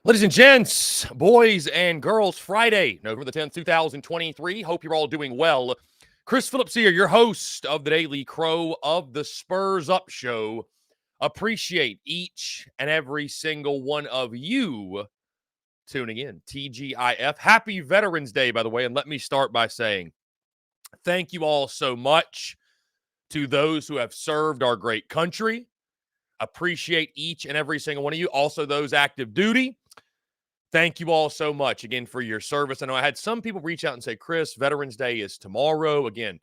Ladies and gents, boys and girls, Friday, November the 10th, 2023. Hope you're all doing well. Chris Phillips here, your host of the Daily Crow of the Spurs Up Show. Appreciate each and every single one of you tuning in. TGIF. Happy Veterans Day, by the way. And let me start by saying thank you all so much to those who have served our great country. Appreciate each and every single one of you. Also, those active duty. Thank you all so much again for your service. I know I had some people reach out and say, Chris, Veterans Day is tomorrow. Again,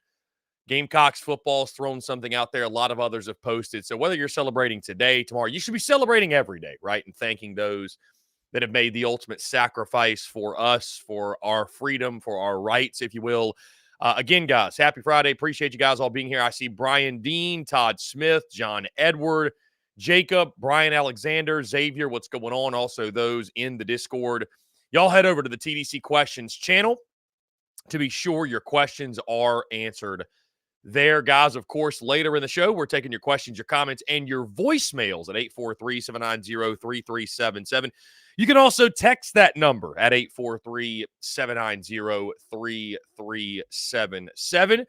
Gamecocks football's thrown something out there. A lot of others have posted. So whether you're celebrating today, tomorrow, you should be celebrating every day, right? And thanking those that have made the ultimate sacrifice for us, for our freedom, for our rights, if you will. Again, guys, happy Friday. Appreciate you guys all being here. I see Brian Dean, Todd Smith, John Edward, Jacob, Brian Alexander, Xavier, what's going on? Also, those in the Discord. Y'all head over to the TDC Questions channel to be sure your questions are answered there. Guys, of course, later in the show, we're taking your questions, your comments, and your voicemails at 843-790-3377. You can also text that number at 843-790-3377.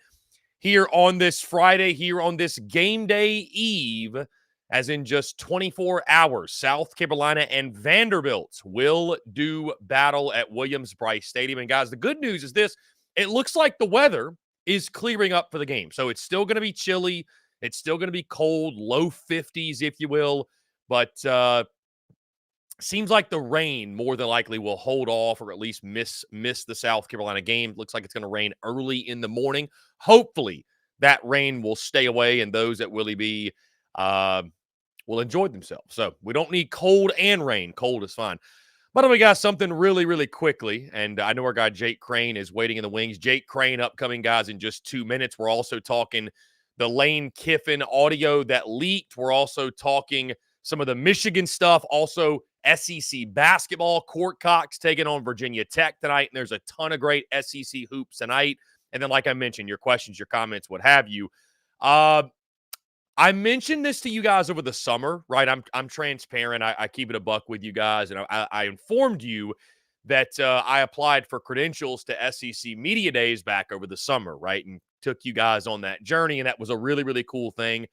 Here on this Friday, here on this game day eve, as in just 24 hours, South Carolina and Vanderbilt will do battle at Williams-Brice Stadium. And guys, the good news is this. It looks like the weather is clearing up for the game. So it's still going to be chilly. It's still going to be cold, low 50s, if you will. But seems like the rain more than likely will hold off or at least miss the South Carolina game. Looks like it's going to rain early in the morning. Hopefully that rain will stay away and those at Willie B will enjoy themselves. So we don't need cold and rain. Cold is fine. By the way, guys, something really, really quickly, and I know our guy Jake Crain is waiting in the wings. Jake Crain upcoming, guys, in just 2 minutes. We're also talking the Lane Kiffin audio that leaked. We're also talking some of the Michigan stuff, also SEC basketball. Gamecocks taking on Virginia Tech tonight, and there's a ton of great SEC hoops tonight. And then, like I mentioned, your questions, your comments, what have you. I mentioned this to you guys over the summer, right? I'm transparent. I keep it a buck with you guys, and I informed you that I applied for credentials to SEC Media Days back over the summer, right? And took you guys on that journey, and that was a really, really cool thing.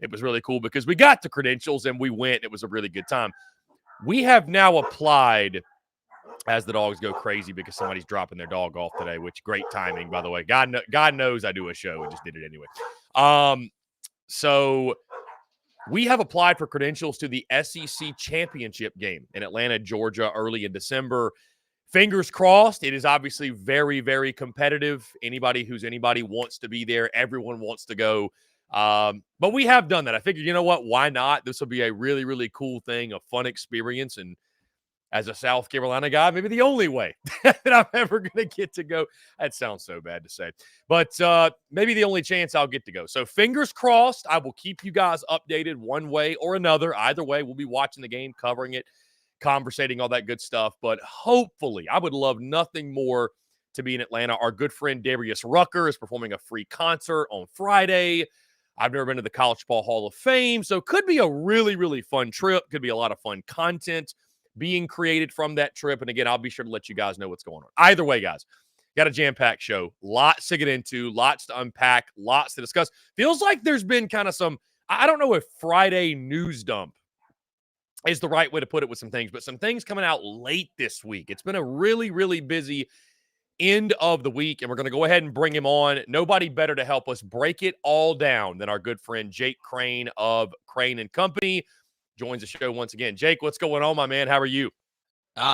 It was really cool because we got the credentials and we went. It was a really good time. We have now applied, as the dogs go crazy because somebody's dropping their dog off today, which great timing, by the way. God knows I do a show. I just did it anyway. So we have applied for credentials to the SEC championship game in Atlanta, Georgia, early in December. Fingers crossed. It is obviously very, very competitive. Anybody wants to be there. Everyone wants to go. But we have done that. I figured, you know what? Why not? This will be a really, really cool thing, a fun experience. And as a South Carolina guy, maybe the only way that I'm ever going to get to go. That sounds so bad to say. But maybe the only chance I'll get to go. So fingers crossed, I will keep you guys updated one way or another. Either way, we'll be watching the game, covering it, conversating, all that good stuff. But hopefully, I would love nothing more to be in Atlanta. Our good friend Darius Rucker is performing a free concert on Friday. I've never been to the College Ball Hall of Fame. So it could be a really, really fun trip. Could be a lot of fun content being created from that trip. And again, I'll be sure to let you guys know what's going on. Either way, guys, got a jam-packed show. Lots to get into, lots to unpack, lots to discuss. Feels like there's been kind of some, I don't know if Friday news dump is the right way to put it with some things, but some things coming out late this week. It's been a really, really busy end of the week, and we're going to go ahead and bring him on. Nobody better to help us break it all down than our good friend Jake Crain of Crain and Company. Joins the show once again. Jake, what's going on, my man? How are you?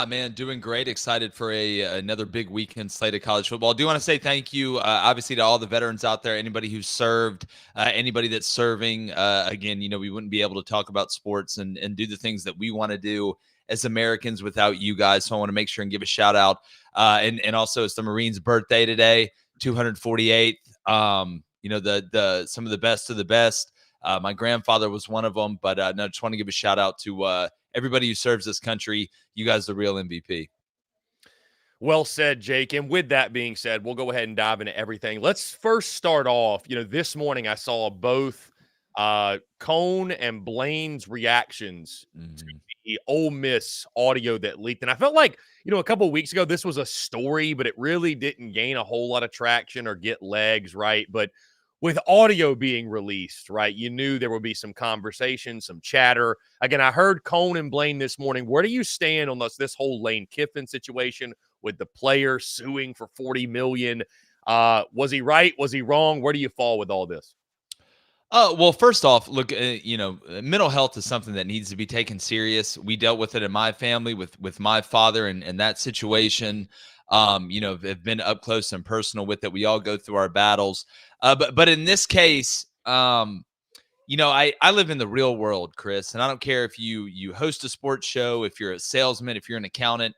Man, doing great. Excited for another big weekend slate of college football. I do want to say thank you, obviously, to all the veterans out there, anybody who's served, anybody that's serving. Again, we wouldn't be able to talk about sports and do the things that we want to do as Americans without you guys. So I want to make sure and give a shout out. And also, it's the Marines' birthday today, 248th. Some of the best of the best. My grandfather was one of them, but no, just want to give a shout out to everybody who serves this country. You guys are the real MVP. Well said, Jake. And with that being said, we'll go ahead and dive into everything. Let's first start off. This morning I saw both Cone and Blaine's reactions to the Ole Miss audio that leaked. And I felt like, a couple of weeks ago, this was a story, but it really didn't gain a whole lot of traction or get legs, right? But with audio being released, right, you knew there would be some conversation, some chatter. Again, I heard Cone and Blaine this morning. Where do you stand on this whole Lane Kiffin situation with the player suing for $40 million? Was he right? Was he wrong? Where do you fall with all this? Well, first off, look, mental health is something that needs to be taken serious. We dealt with it in my family with my father and that situation. Have been up close and personal with it. We all go through our battles. But in this case, I live in the real world, Chris, and I don't care if you host a sports show, if you're a salesman, if you're an accountant.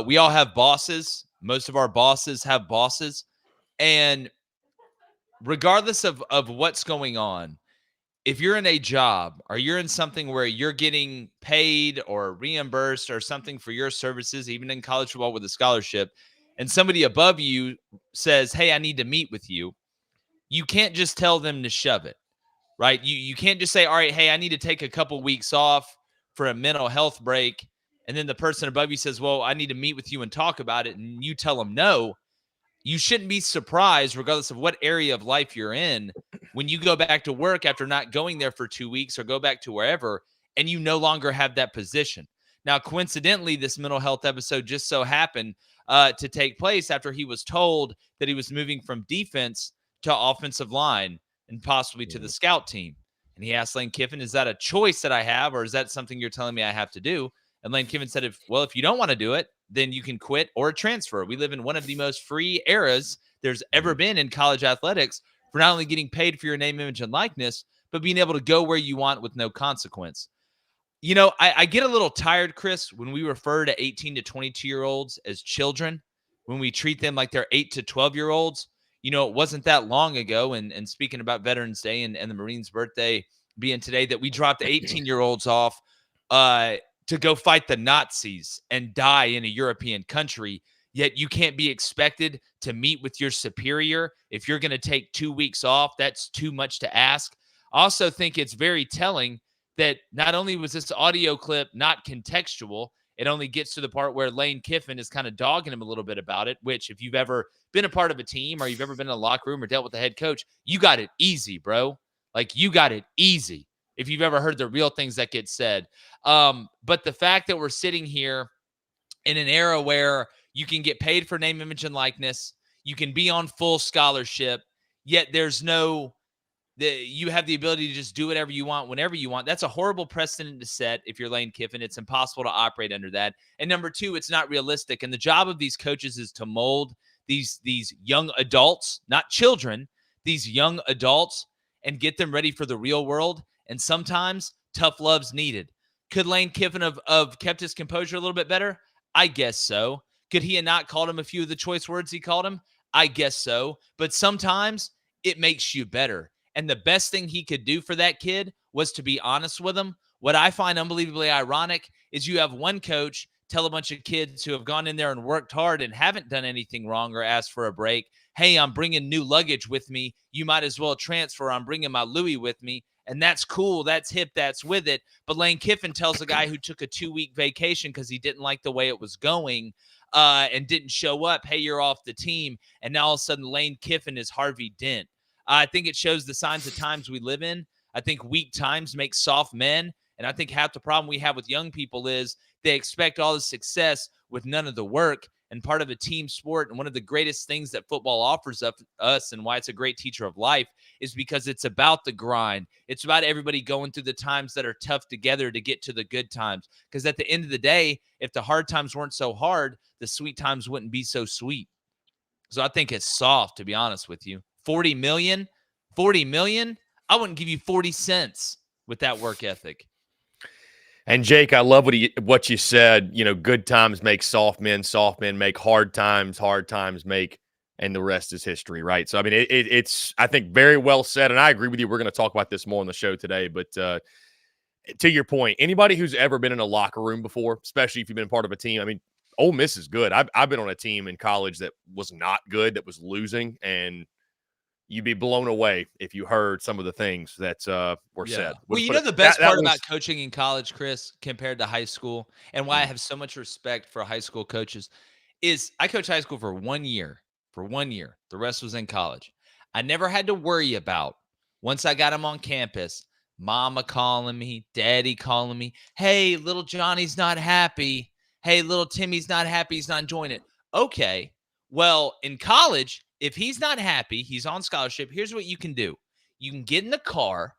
We all have bosses. Most of our bosses have bosses, and regardless of what's going on, if you're in a job or you're in something where you're getting paid or reimbursed or something for your services, even in college football with a scholarship, and somebody above you says, "Hey, I need to meet with you," you can't just tell them to shove it, right? You can't just say, "All right, hey, I need to take a couple weeks off for a mental health break," and then the person above you says, "Well, I need to meet with you and talk about it," and you tell them no. You shouldn't be surprised, regardless of what area of life you're in, when you go back to work after not going there for 2 weeks or go back to wherever, and you no longer have that position. Now, coincidentally, this mental health episode just so happened to take place after he was told that he was moving from defense to offensive line and possibly to the scout team. And he asked Lane Kiffin, "Is that a choice that I have, or is that something you're telling me I have to do?" And Lane Kiffin said, if you don't want to do it, then you can quit or transfer. We live in one of the most free eras there's ever been in college athletics for not only getting paid for your name, image, and likeness, but being able to go where you want with no consequence. I get a little tired, Chris, when we refer to 18 to 22-year-olds as children, when we treat them like they're 8 to 12-year-olds. It wasn't that long ago, and speaking about Veterans Day and the Marines' birthday being today, that we dropped 18-year-olds off to go fight the Nazis and die in a European country. Yet you can't be expected to meet with your superior. If you're going to take 2 weeks off, that's too much to ask. I also think it's very telling that not only was this audio clip not contextual, it only gets to the part where Lane Kiffin is kind of dogging him a little bit about it, which if you've ever been a part of a team or you've ever been in a locker room or dealt with the head coach, you got it easy, bro. Like, you got it easy if you've ever heard the real things that get said. But the fact that we're sitting here in an era where you can get paid for name, image, and likeness, you can be on full scholarship, yet you have the ability to just do whatever you want whenever you want. That's a horrible precedent to set if you're Lane Kiffin. It's impossible to operate under that. And number two, it's not realistic. And the job of these coaches is to mold these young adults, not children, these young adults, and get them ready for the real world. And sometimes tough love's needed. Could Lane Kiffin have kept his composure a little bit better? I guess so. Could he have not called him a few of the choice words he called him? I guess so. But sometimes it makes you better. And the best thing he could do for that kid was to be honest with him. What I find unbelievably ironic is you have one coach tell a bunch of kids who have gone in there and worked hard and haven't done anything wrong or asked for a break, "Hey, I'm bringing new luggage with me. You might as well transfer. I'm bringing my Louis with me." And that's cool. That's hip. That's with it. But Lane Kiffin tells a guy who took a 2-week vacation because he didn't like the way it was going and didn't show up, "Hey, you're off the team." And now all of a sudden Lane Kiffin is Harvey Dent. I think it shows the signs of times we live in. I think weak times make soft men. And I think half the problem we have with young people is they expect all the success with none of the work. And part of a team sport, and one of the greatest things that football offers us and why it's a great teacher of life, is because it's about the grind. It's about everybody going through the times that are tough together to get to the good times. Because at the end of the day, if the hard times weren't so hard, the sweet times wouldn't be so sweet. So I think it's soft, to be honest with you. 40 million, I wouldn't give you 40 cents with that work ethic. And Jake, I love what you said. Good times make soft men make hard times make, and the rest is history, right? So, I mean, it's, I think, very well said, and I agree with you. We're going to talk about this more on the show today, but to your point, anybody who's ever been in a locker room before, especially if you've been part of a team, I mean, Ole Miss is good. I've been on a team in college that was not good, that was losing, and you'd be blown away if you heard some of the things that were said. Well, Let's you put know it the best that part was about coaching in college, Chris, compared to high school, and why I have so much respect for high school coaches, is I coached high school for 1 year. For 1 year. The rest was in college. I never had to worry about, once I got them on campus, mama calling me, daddy calling me, hey, little Johnny's not happy. Hey, little Timmy's not happy. He's not enjoying it. Okay. Well, in college, if he's not happy, he's on scholarship. Here's what you can do. You can get in the car.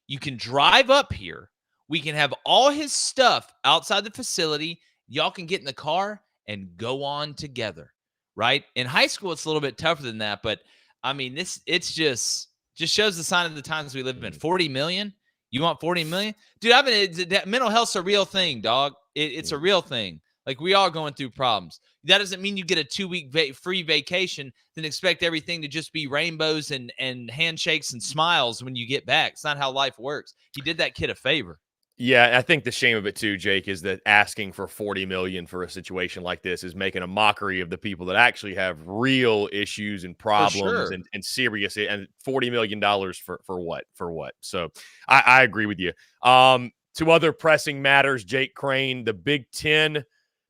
You can drive up here. We can have all his stuff outside the facility. Y'all can get in the car and go on together, right? In high school, it's a little bit tougher than that, but I mean, it's just shows the sign of the times we live in. 40 million? You want 40 million? Dude, I mean, mental health's a real thing, dog. It's a real thing. Like, we are going through problems. That doesn't mean you get a 2-week free vacation, then expect everything to just be rainbows and handshakes and smiles when you get back. It's not how life works. He did that kid a favor. Yeah, I think the shame of it too, Jake, is that asking for 40 million for a situation like this is making a mockery of the people that actually have real issues and problems sure. and serious, and $40 million for what? For what? So I agree with you. Two other pressing matters, Jake Crain, the Big Ten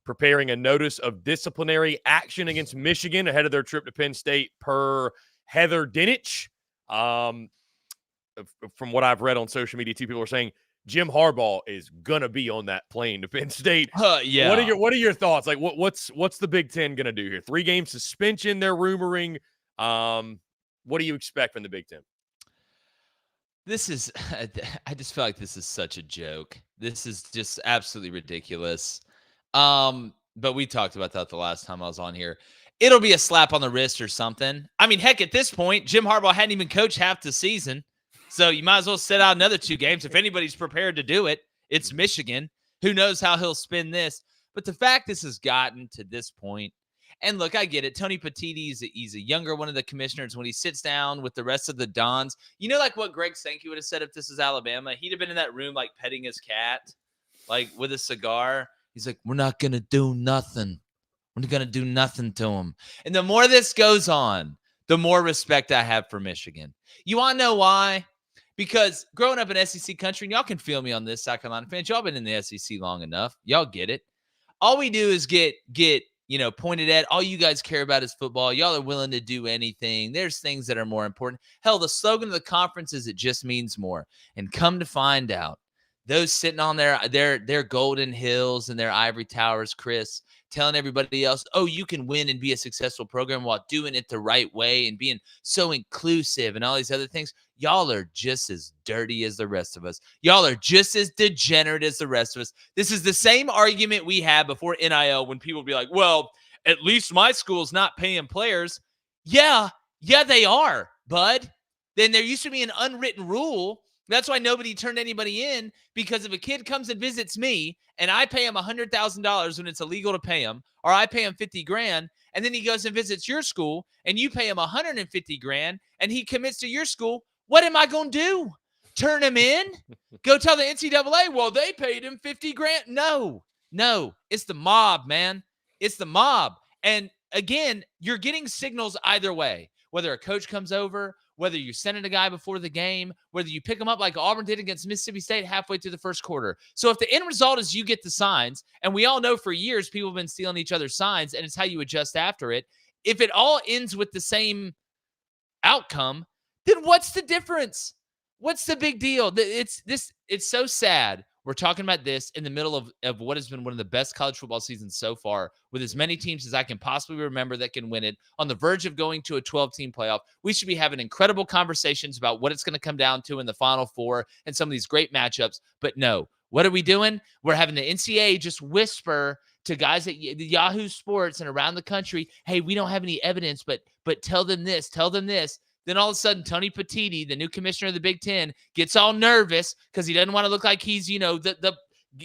preparing a notice of disciplinary action against Michigan ahead of their trip to Penn State per Heather Dinich. From what I've read on social media, two people are saying Jim Harbaugh is gonna be on that plane to Penn State. Yeah. What are your thoughts? Like, what's the Big Ten gonna do here? 3-game suspension, they're rumoring. What do you expect from the Big Ten? This is, I just feel like this is such a joke. This is just absolutely ridiculous. But we talked about that the last time I was on here. It'll be a slap on the wrist or something. I mean, heck, at this point, Jim Harbaugh hadn't even coached half the season. So you might as well sit out another 2 games. If anybody's prepared to do it, it's Michigan. Who knows how he'll spin this? But the fact this has gotten to this point, and look, I get it. Tony Petitti, he's a younger one of the commissioners. When he sits down with the rest of the Dons, you know, like what Greg Sankey would have said if this is Alabama? He'd have been in that room, like, petting his cat, like, with a cigar. He's like, we're not going to do nothing. We're not going to do nothing to him. And the more this goes on, the more respect I have for Michigan. You want to know why? Because growing up in SEC country, and y'all can feel me on this, South Carolina fans, y'all been in the SEC long enough. Y'all get it. All we do is get pointed at. All you guys care about is football. Y'all are willing to do anything. There's things that are more important. Hell, the slogan of the conference is it just means more. And come to find out, those sitting on their golden hills and their ivory towers, Chris, telling everybody else, oh, you can win and be a successful program while doing it the right way and being so inclusive and all these other things. Y'all are just as dirty as the rest of us. Y'all are just as degenerate as the rest of us. This is the same argument we had before NIL when people be like, well, at least my school's not paying players. Yeah, they are, bud. Then there used to be an unwritten rule. That's why nobody turned anybody in, because if a kid comes and visits me and I pay him $100,000 when it's illegal to pay him, or I pay him $50,000, and then he goes and visits your school and you pay him $150,000 and he commits to your school, what am I going to do? Turn him in? Go tell the NCAA, well, they paid him $50,000. No, it's the mob, man. It's the mob. And again, you're getting signals either way, whether a coach comes over, whether you send in a guy before the game, whether you pick him up like Auburn did against Mississippi State halfway through the first quarter. So if the end result is you get the signs, and we all know for years people have been stealing each other's signs, and it's how you adjust after it. If it all ends with the same outcome, then what's the difference? What's the big deal? It's so sad. We're talking about this in the middle of what has been one of the best college football seasons so far, with as many teams as I can possibly remember that can win it, on the verge of going to a 12-team playoff. We should be having incredible conversations about what it's going to come down to in the Final Four and some of these great matchups. But no, what are we doing? We're having the NCAA just whisper to guys at Yahoo Sports and around the country, hey, we don't have any evidence, but tell them this, tell them this. Then all of a sudden, Tony Petitti, the new commissioner of the Big Ten, gets all nervous because he doesn't want to look like he's, the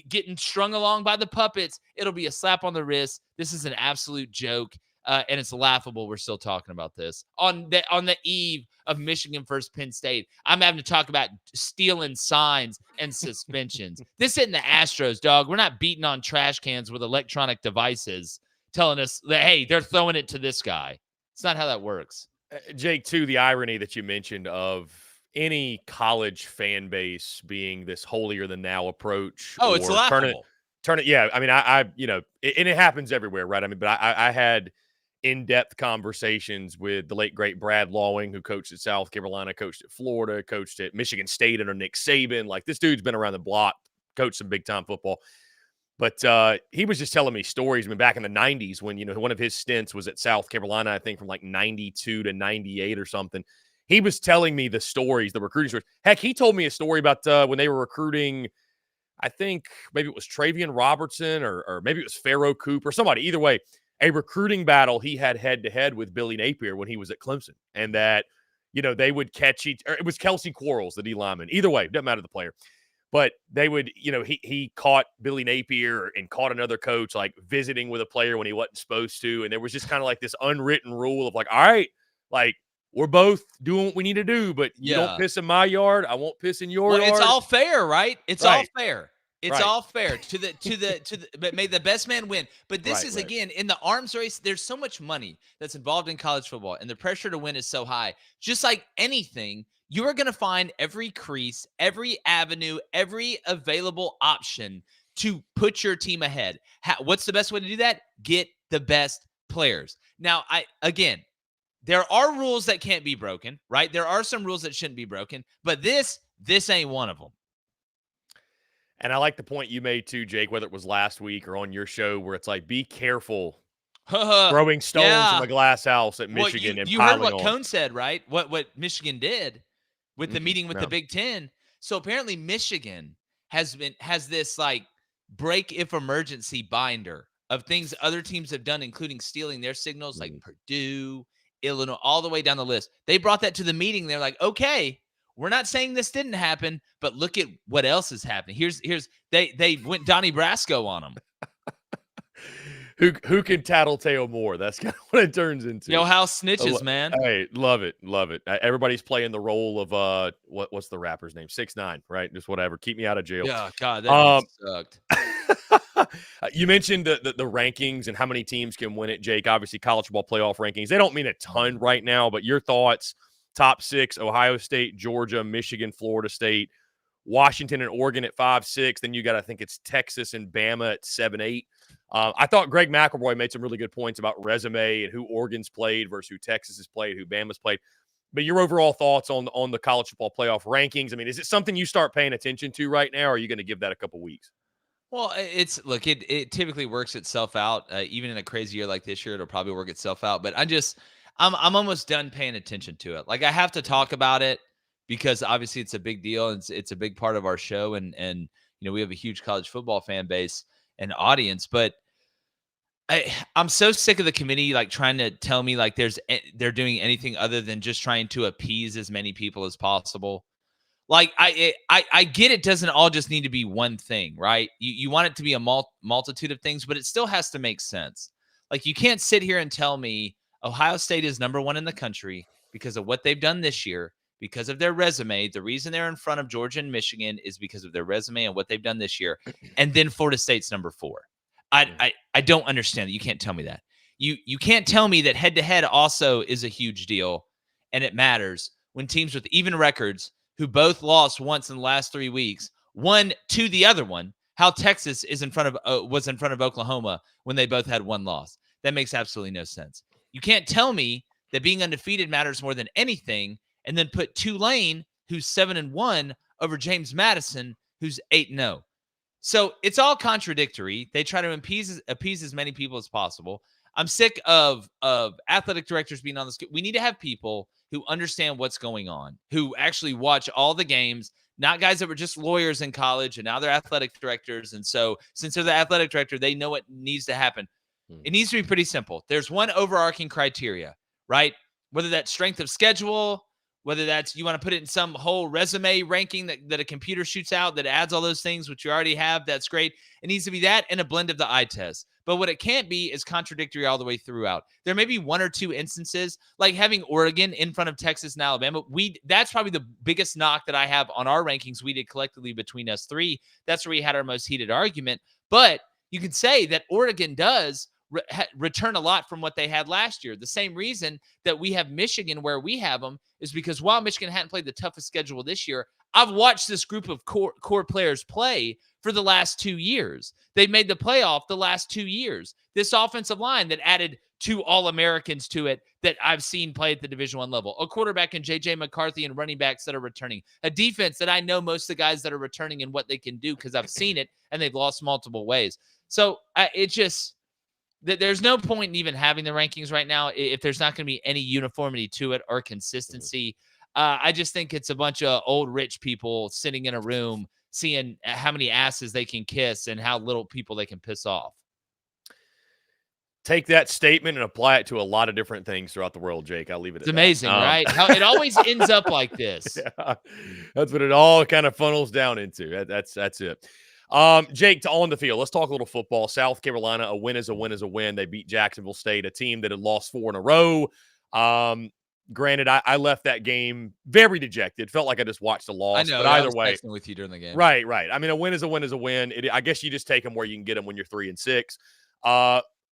getting strung along by the puppets. It'll be a slap on the wrist. This is an absolute joke, and it's laughable. We're still talking about this on the eve of Michigan versus Penn State. I'm having to talk about stealing signs and suspensions. This isn't the Astros, dog. We're not beating on trash cans with electronic devices telling us that, hey, they're throwing it to this guy. It's not how that works. Jake, too, the irony that you mentioned of any college fan base being this holier than thou approach Oh, it's or laughable. turn it. Yeah. I mean, and it happens everywhere, right? I mean, but I had in-depth conversations with the late great Brad Lawing, who coached at South Carolina, coached at Florida, coached at Michigan State under Nick Saban. Like, this dude's been around the block, coached some big time football. But he was just telling me stories. I mean, back in the 90s when, one of his stints was at South Carolina, I think from like 92 to 98 or something. He was telling me the stories, the recruiting stories. Heck, he told me a story about when they were recruiting, I think maybe it was Travian Robertson or maybe it was Pharaoh Cooper, somebody. Either way, a recruiting battle he had head-to-head with Billy Napier when he was at Clemson. And that, they would catch or it was Kelsey Quarles, the D lineman. Either way, doesn't matter the player. But they would, he caught Billy Napier and caught another coach like visiting with a player when he wasn't supposed to. And there was just kind of like this unwritten rule of like, all right, like we're both doing what we need to do, but you don't piss in my yard, I won't piss in your yard. It's all fair, right? It's all Right. fair. It's Right. all fair but may the best man win. But this is Right. again in the arms race. There's so much money that's involved in college football, and the pressure to win is so high. Just like anything, you are going to find every crease, every avenue, every available option to put your team ahead. What's the best way to do that? Get the best players. Now, there are rules that can't be broken, right? There are some rules that shouldn't be broken, but this ain't one of them. And I like the point you made too, Jake, whether it was last week or on your show, where it's like, be careful throwing stones from a glass house at Michigan and you piling heard what on. Cone said, right? What Michigan did with the meeting with the Big Ten. So apparently Michigan has this like break if emergency binder of things other teams have done, including stealing their signals, like Purdue, Illinois, all the way down the list. They brought that to the meeting. They're like, okay, we're not saying this didn't happen, but look at what else is happening. They went Donnie Brasco on them. Who can tattletale more? That's kind of what it turns into. Yo, how snitches, man. Hey, love it. Everybody's playing the role of what's the rapper's name? 6ix9ine, right? Just whatever. Keep me out of jail. Yeah, God, that sucked. You mentioned the rankings and how many teams can win it, Jake. Obviously, college football playoff rankings, they don't mean a ton right now, but your thoughts, top 6, Ohio State, Georgia, Michigan, Florida State, Washington and Oregon at 5, 6. Then you got, I think it's Texas and Bama at 7, 8. I thought Greg McElroy made some really good points about resume and who Oregon's played versus who Texas has played, who Bama's played. But your overall thoughts on the college football playoff rankings? I mean, is it something you start paying attention to right now, or are you going to give that a couple weeks? Well, it typically works itself out. Even in a crazy year like this year, it'll probably work itself out. But I'm almost done paying attention to it. Like, I have to talk about it because obviously it's a big deal. And it's a big part of our show. And we have a huge college football fan base and audience. But I'm so sick of the committee like trying to tell me like they're doing anything other than just trying to appease as many people as possible. Like I get it doesn't all just need to be one thing, right? You want it to be a multitude of things, but it still has to make sense. Like, you can't sit here and tell me Ohio State is number 1 in the country because of what they've done this year, because of their resume. The reason they're in front of Georgia and Michigan is because of their resume and what they've done this year. And then Florida State's number 4. I don't understand that. You can't tell me that. You can't tell me that head-to-head also is a huge deal and it matters when teams with even records who both lost once in the last 3 weeks, one to the other one, how Texas was in front of Oklahoma when they both had one loss. That makes absolutely no sense. You can't tell me that being undefeated matters more than anything and then put Tulane, who's 7-1, over James Madison, who's 8-0. So it's all contradictory. They try to appease as many people as possible. I'm sick of athletic directors being on this. We need to have people who understand what's going on, who actually watch all the games, not guys that were just lawyers in college and now they're athletic directors. And so since they're the athletic director, they know what needs to happen. It needs to be pretty simple. There's one overarching criteria, right? Whether that's strength of schedule, whether that's you want to put it in some whole resume ranking that a computer shoots out that adds all those things, which you already have, that's great. It needs to be that and a blend of the eye test. But what it can't be is contradictory all the way throughout. There may be 1 or 2 instances, like having Oregon in front of Texas and Alabama. That's probably the biggest knock that I have on our rankings we did collectively between us 3. That's where we had our most heated argument. But you could say that Oregon does return a lot from what they had last year. The same reason that we have Michigan where we have them is because while Michigan hadn't played the toughest schedule this year, I've watched this group of core players play for the last 2 years. They've made the playoff the last 2 years. This offensive line that added 2 All-Americans to it that I've seen play at the Division I level, a quarterback in J.J. McCarthy and running backs that are returning, a defense that I know most of the guys that are returning and what they can do because I've seen it, and they've lost multiple ways. So it just there's no point in even having the rankings right now if there's not going to be any uniformity to it or consistency. I just think it's a bunch of old rich people sitting in a room seeing how many asses they can kiss and how little people they can piss off. Take that statement and apply it to a lot of different things throughout the world, Jake. I'll leave it at that. It's amazing, right? How it always ends up like this. Yeah, that's what it all kind of funnels down into. That's it. Jake, on the field, let's talk a little football. South Carolina, a win is a win is a win. They beat Jacksonville State, a team that had lost 4 in a row. Granted, I left that game very dejected. Felt like I just watched a loss. I know. But either I was way, texting with you during the game. Right. I mean, a win is a win is a win. I guess you just take them where you can get them when you're 3-6.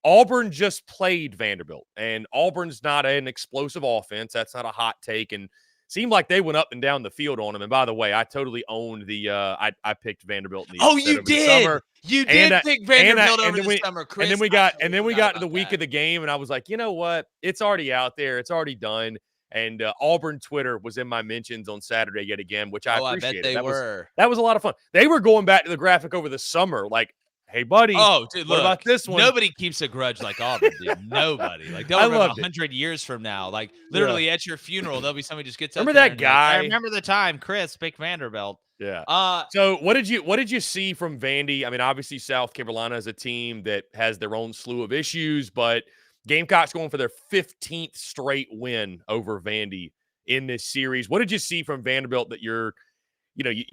Auburn just played Vanderbilt, and Auburn's not an explosive offense. That's not a hot take, and seemed like they went up and down the field on them. And by the way, I totally owned the I picked Vanderbilt in the you did. You did pick Vanderbilt over the summer, Chris. And then we got to the week of the game, and I was like, you know what? It's already out there. It's already done. And Auburn Twitter was in my mentions on Saturday yet again, which I appreciated. I bet they were. That was a lot of fun. They were going back to the graphic over the summer, like, hey, buddy. Oh, dude, what about this one? Nobody keeps a grudge like Auburn, dude. Nobody. Like, they'll remember 100 years from now. Like, literally at your funeral, there'll be somebody just gets up remember there that guy? Like, I remember the time Chris picked Vanderbilt. Yeah. So what did you see from Vandy? I mean, obviously South Carolina is a team that has their own slew of issues, but Gamecocks going for their 15th straight win over Vandy in this series. What did you see from Vanderbilt that you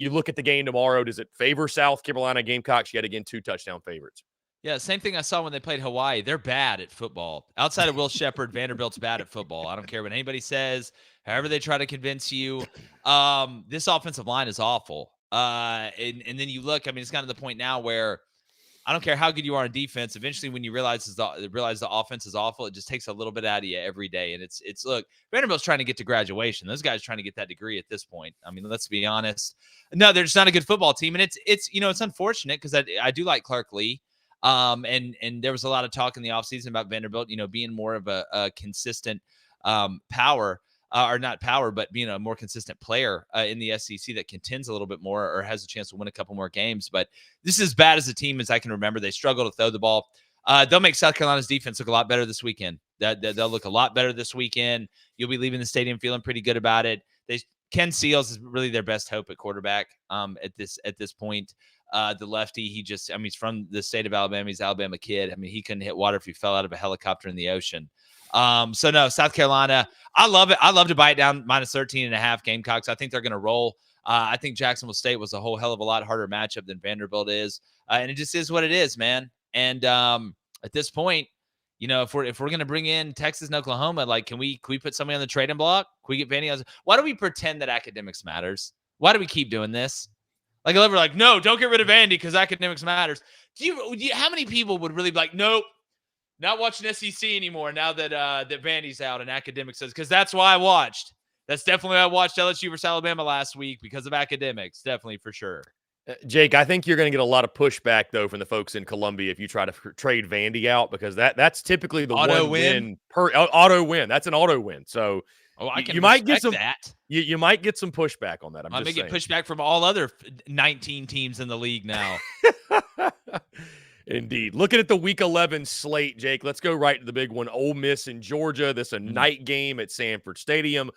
look at the game tomorrow? Does it favor South Carolina? Gamecocks yet again 2 touchdown favorites? Yeah, same thing I saw when they played Hawaii. They're bad at football. Outside of Will Shepherd, Vanderbilt's bad at football. I don't care what anybody says, however they try to convince you. This offensive line is awful. And then you look, I mean, it's gotten to the point now where I don't care how good you are on defense. Eventually, when you realize the offense is awful, it just takes a little bit out of you every day. And it's look, Vanderbilt's trying to get to graduation. Those guys are trying to get that degree at this point. I mean, let's be honest. No, they're just not a good football team, and it's unfortunate because I do like Clark Lee. And there was a lot of talk in the offseason about Vanderbilt, being more of a consistent power. Or not power, but being a more consistent player in the SEC that contends a little bit more or has a chance to win a couple more games. But this is as bad as a team as I can remember. They struggle to throw the ball. They'll make South Carolina's defense look a lot better this weekend. They'll look a lot better this weekend. You'll be leaving the stadium feeling pretty good about it. Ken Seals is really their best hope at quarterback at this point. The lefty, he's from the state of Alabama. He's an Alabama kid. I mean, he couldn't hit water if he fell out of a helicopter in the ocean. So no, South Carolina, I love it. I love to buy it down -13.5 Gamecocks. I think they're going to roll. I think Jacksonville State was a whole hell of a lot harder matchup than Vanderbilt is. And it just is what it is, man. And at this point, if we're going to bring in Texas and Oklahoma, like, can we put somebody on the trading block? Can we get Vandy? Why do we pretend that academics matters? Why do we keep doing this? Like, we're like, no, don't get rid of Vandy because academics matters. How many people would really be like, nope, not watching SEC anymore now that that Vandy's out and academics says, because that's why I watched. That's definitely why I watched LSU versus Alabama last week because of academics, definitely for sure. Jake, I think you're going to get a lot of pushback though from the folks in Columbia if you try to trade Vandy out because that's typically the auto win per auto win. That's an auto win. So you might get some that. You might get some pushback on that. I may get pushback from all other 19 teams in the league now. Indeed. Looking at the Week 11 slate, Jake, let's go right to the big one. Ole Miss in Georgia. This is a night game at Sanford Stadium.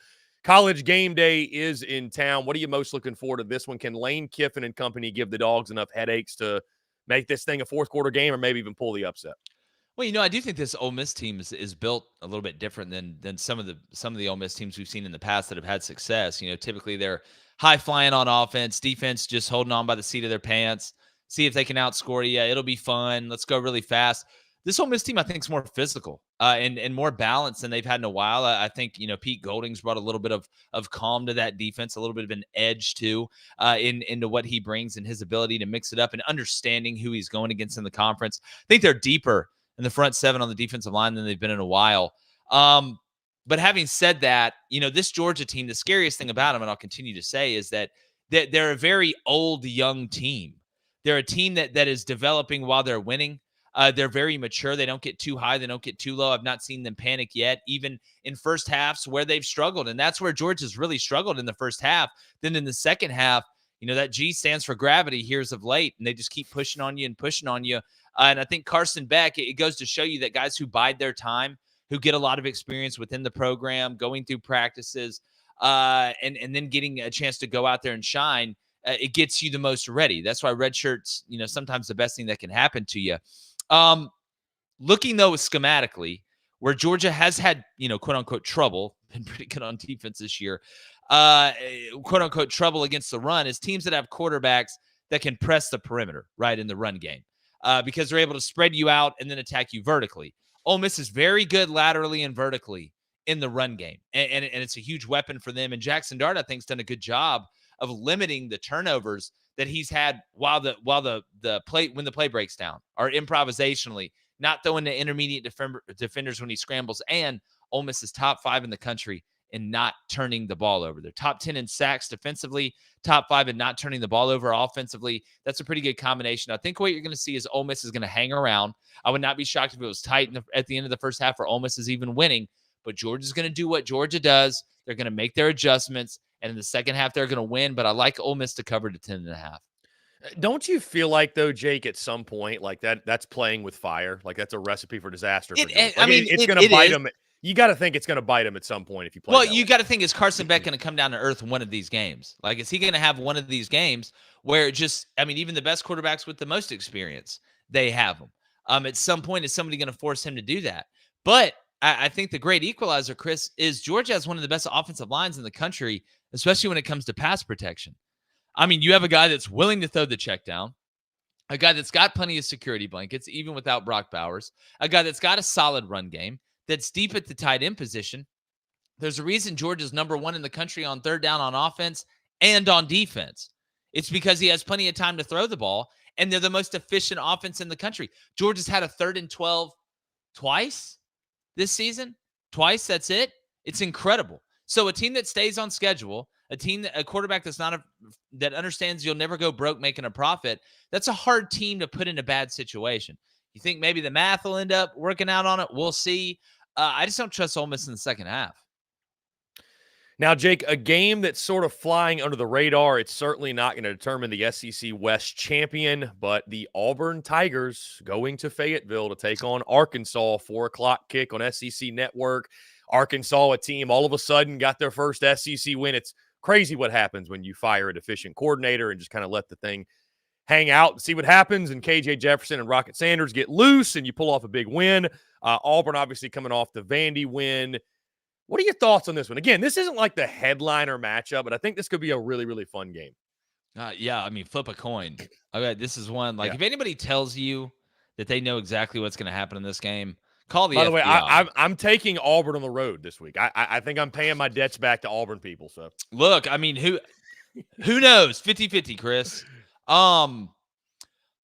College game day is in town. What are you most looking forward to this one? Can Lane Kiffin and company give the Dogs enough headaches to make this thing a fourth quarter game or maybe even pull the upset? Well, I do think this Ole Miss team is built a little bit different than some of the Ole Miss teams we've seen in the past that have had success. Typically they're high flying on offense, defense just holding on by the seat of their pants. See if they can outscore you. It'll be fun. Let's go really fast. This Ole Miss team, I think, is more physical and more balanced than they've had in a while. I think, Pete Golding's brought a little bit of calm to that defense, a little bit of an edge too into what he brings and his ability to mix it up and understanding who he's going against in the conference. I think they're deeper and the front seven on the defensive line than they've been in a while. But having said that, this Georgia team, the scariest thing about them, and I'll continue to say, is that they're a very old, young team. They're a team that is developing while they're winning. They're very mature. They don't get too high. They don't get too low. I've not seen them panic yet, even in first halves where they've struggled. And that's where Georgia's really struggled in the first half. Then in the second half, that G stands for gravity here as of late, and they just keep pushing on you and pushing on you. And I think Carson Beck, it goes to show you that guys who bide their time, who get a lot of experience within the program, going through practices, and then getting a chance to go out there and shine, it gets you the most ready. That's why red shirts, sometimes the best thing that can happen to you. Looking, though, schematically, where Georgia has had, quote unquote, trouble, been pretty good on defense this year, quote unquote, trouble against the run, is teams that have quarterbacks that can press the perimeter, right, in the run game, because they're able to spread you out and then attack you vertically. Ole Miss is very good laterally and vertically in the run game, and it's a huge weapon for them. And Jackson Dart, I think, has done a good job of limiting the turnovers that he's had while the play breaks down, or improvisationally, not throwing the intermediate defenders when he scrambles. And Ole Miss is top 5 in the country in not turning the ball over. They're top 10 in sacks defensively, top 5 in not turning the ball over offensively. That's a pretty good combination. I think what you're going to see is Ole Miss is going to hang around. I would not be shocked if it was tight at the end of the first half, or Ole Miss is even winning. But Georgia's going to do what Georgia does. They're going to make their adjustments, and in the second half, they're going to win. But I like Ole Miss to cover to 10.5. Don't you feel like, though, Jake, at some point, like that's playing with fire? Like that's a recipe for disaster for Georgia. It's going to bite them. You got to think it's going to bite him at some point if you play. Well, you got to think, is Carson Beck going to come down to earth one of these games? Like, is he going to have one of these games where even the best quarterbacks with the most experience, they have them? At some point, is somebody going to force him to do that? But I think the great equalizer, Chris, is Georgia has one of the best offensive lines in the country, especially when it comes to pass protection. I mean, you have a guy that's willing to throw the check down, a guy that's got plenty of security blankets, even without Brock Bowers, a guy that's got a solid run game, that's deep at the tight end position. There's a reason Georgia's number 1 in the country on third down on offense and on defense. It's because he has plenty of time to throw the ball, and they're the most efficient offense in the country. Georgia's had a 3rd and 12 twice this season. Twice, that's it. It's incredible. So a team that stays on schedule, a quarterback that understands you'll never go broke making a profit, that's a hard team to put in a bad situation. You think maybe the math will end up working out on it? We'll see. I just don't trust Ole Miss in the second half. Now, Jake, a game that's sort of flying under the radar, it's certainly not going to determine the SEC West champion, but the Auburn Tigers going to Fayetteville to take on Arkansas, 4 o'clock kick on SEC Network. Arkansas, a team all of a sudden got their first SEC win. It's crazy what happens when you fire a deficient coordinator and just kind of let the thing hang out and see what happens. And KJ Jefferson and Rocket Sanders get loose and you pull off a big win. Auburn obviously coming off the Vandy win. What are your thoughts on this one? Again, this isn't like the headliner matchup, but I think this could be a really, really fun game. Yeah, I mean, flip a coin. Okay, this is one. Like, if anybody tells you that they know exactly what's going to happen in this game, call the FBI. By the way, I'm taking Auburn on the road this week. I think I'm paying my debts back to Auburn people. So look, I mean, who knows? 50-50, Chris.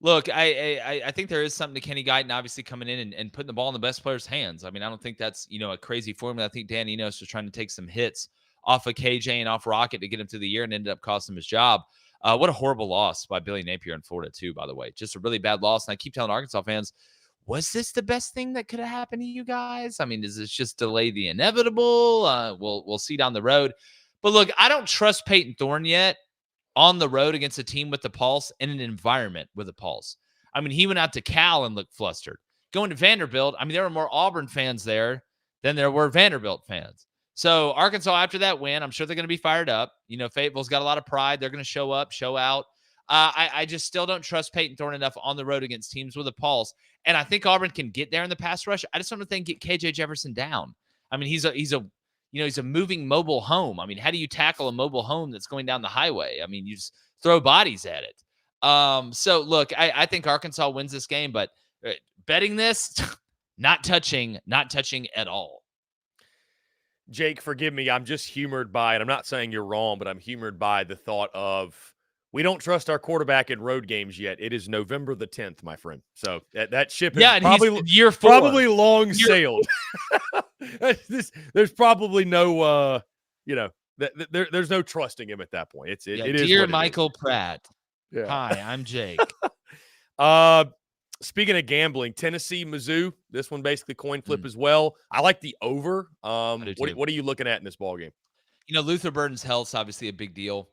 Look, I think there is something to Kenny Guyton obviously coming in and putting the ball in the best player's hands. I mean, I don't think that's, a crazy formula. I think Dan Enos was trying to take some hits off of KJ and off Rocket to get him through the year and ended up costing him his job. What a horrible loss by Billy Napier in Florida, too, by the way. Just a really bad loss. And I keep telling Arkansas fans, was this the best thing that could have happened to you guys? I mean, does this just delay the inevitable? We'll see down the road. But look, I don't trust Peyton Thorne yet on the road against a team with the pulse in an environment with a pulse. I mean, he went out to Cal and looked flustered. Going to Vanderbilt, I mean, there were more Auburn fans there than there were Vanderbilt fans. So Arkansas, after that win, I'm sure they're going to be fired up. Fayetteville's got a lot of pride. They're going to show up, show out. I just still don't trust Peyton Thorne enough on the road against teams with a pulse. And I think Auburn can get there in the pass rush. I just don't think get KJ Jefferson down. I mean, he's a moving mobile home. I mean, how do you tackle a mobile home that's going down the highway? I mean, you just throw bodies at it. So look, I think Arkansas wins this game, but betting this, not touching at all. Jake, forgive me. I'm just humored by it. I'm not saying you're wrong, but I'm humored by the thought of We don't trust our quarterback in road games yet. It is November the 10th, my friend. So that ship is and he's year 4. Probably long sailed. There's probably no, there's no trusting him at that point. It is dear what Michael Pratt. Yeah. Hi, I'm Jake. Speaking of gambling, Tennessee, Mizzou. This one basically coin flip as well. I like the over. What are you looking at in this ball game? Luther Burden's health's obviously a big deal.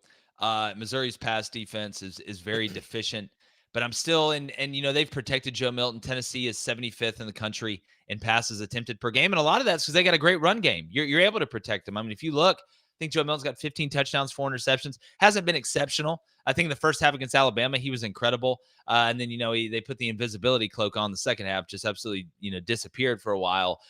Missouri's pass defense is very deficient, but I'm still and they've protected Joe Milton. Tennessee is 75th in the country in passes attempted per game, and a lot of that's because they got a great run game. You're able to protect them. I mean, if you look, I think Joe Milton's got 15 touchdowns, 4 interceptions. Hasn't been exceptional. I think in the first half against Alabama, he was incredible. And then, they put the invisibility cloak on the second half, just absolutely, disappeared for a while.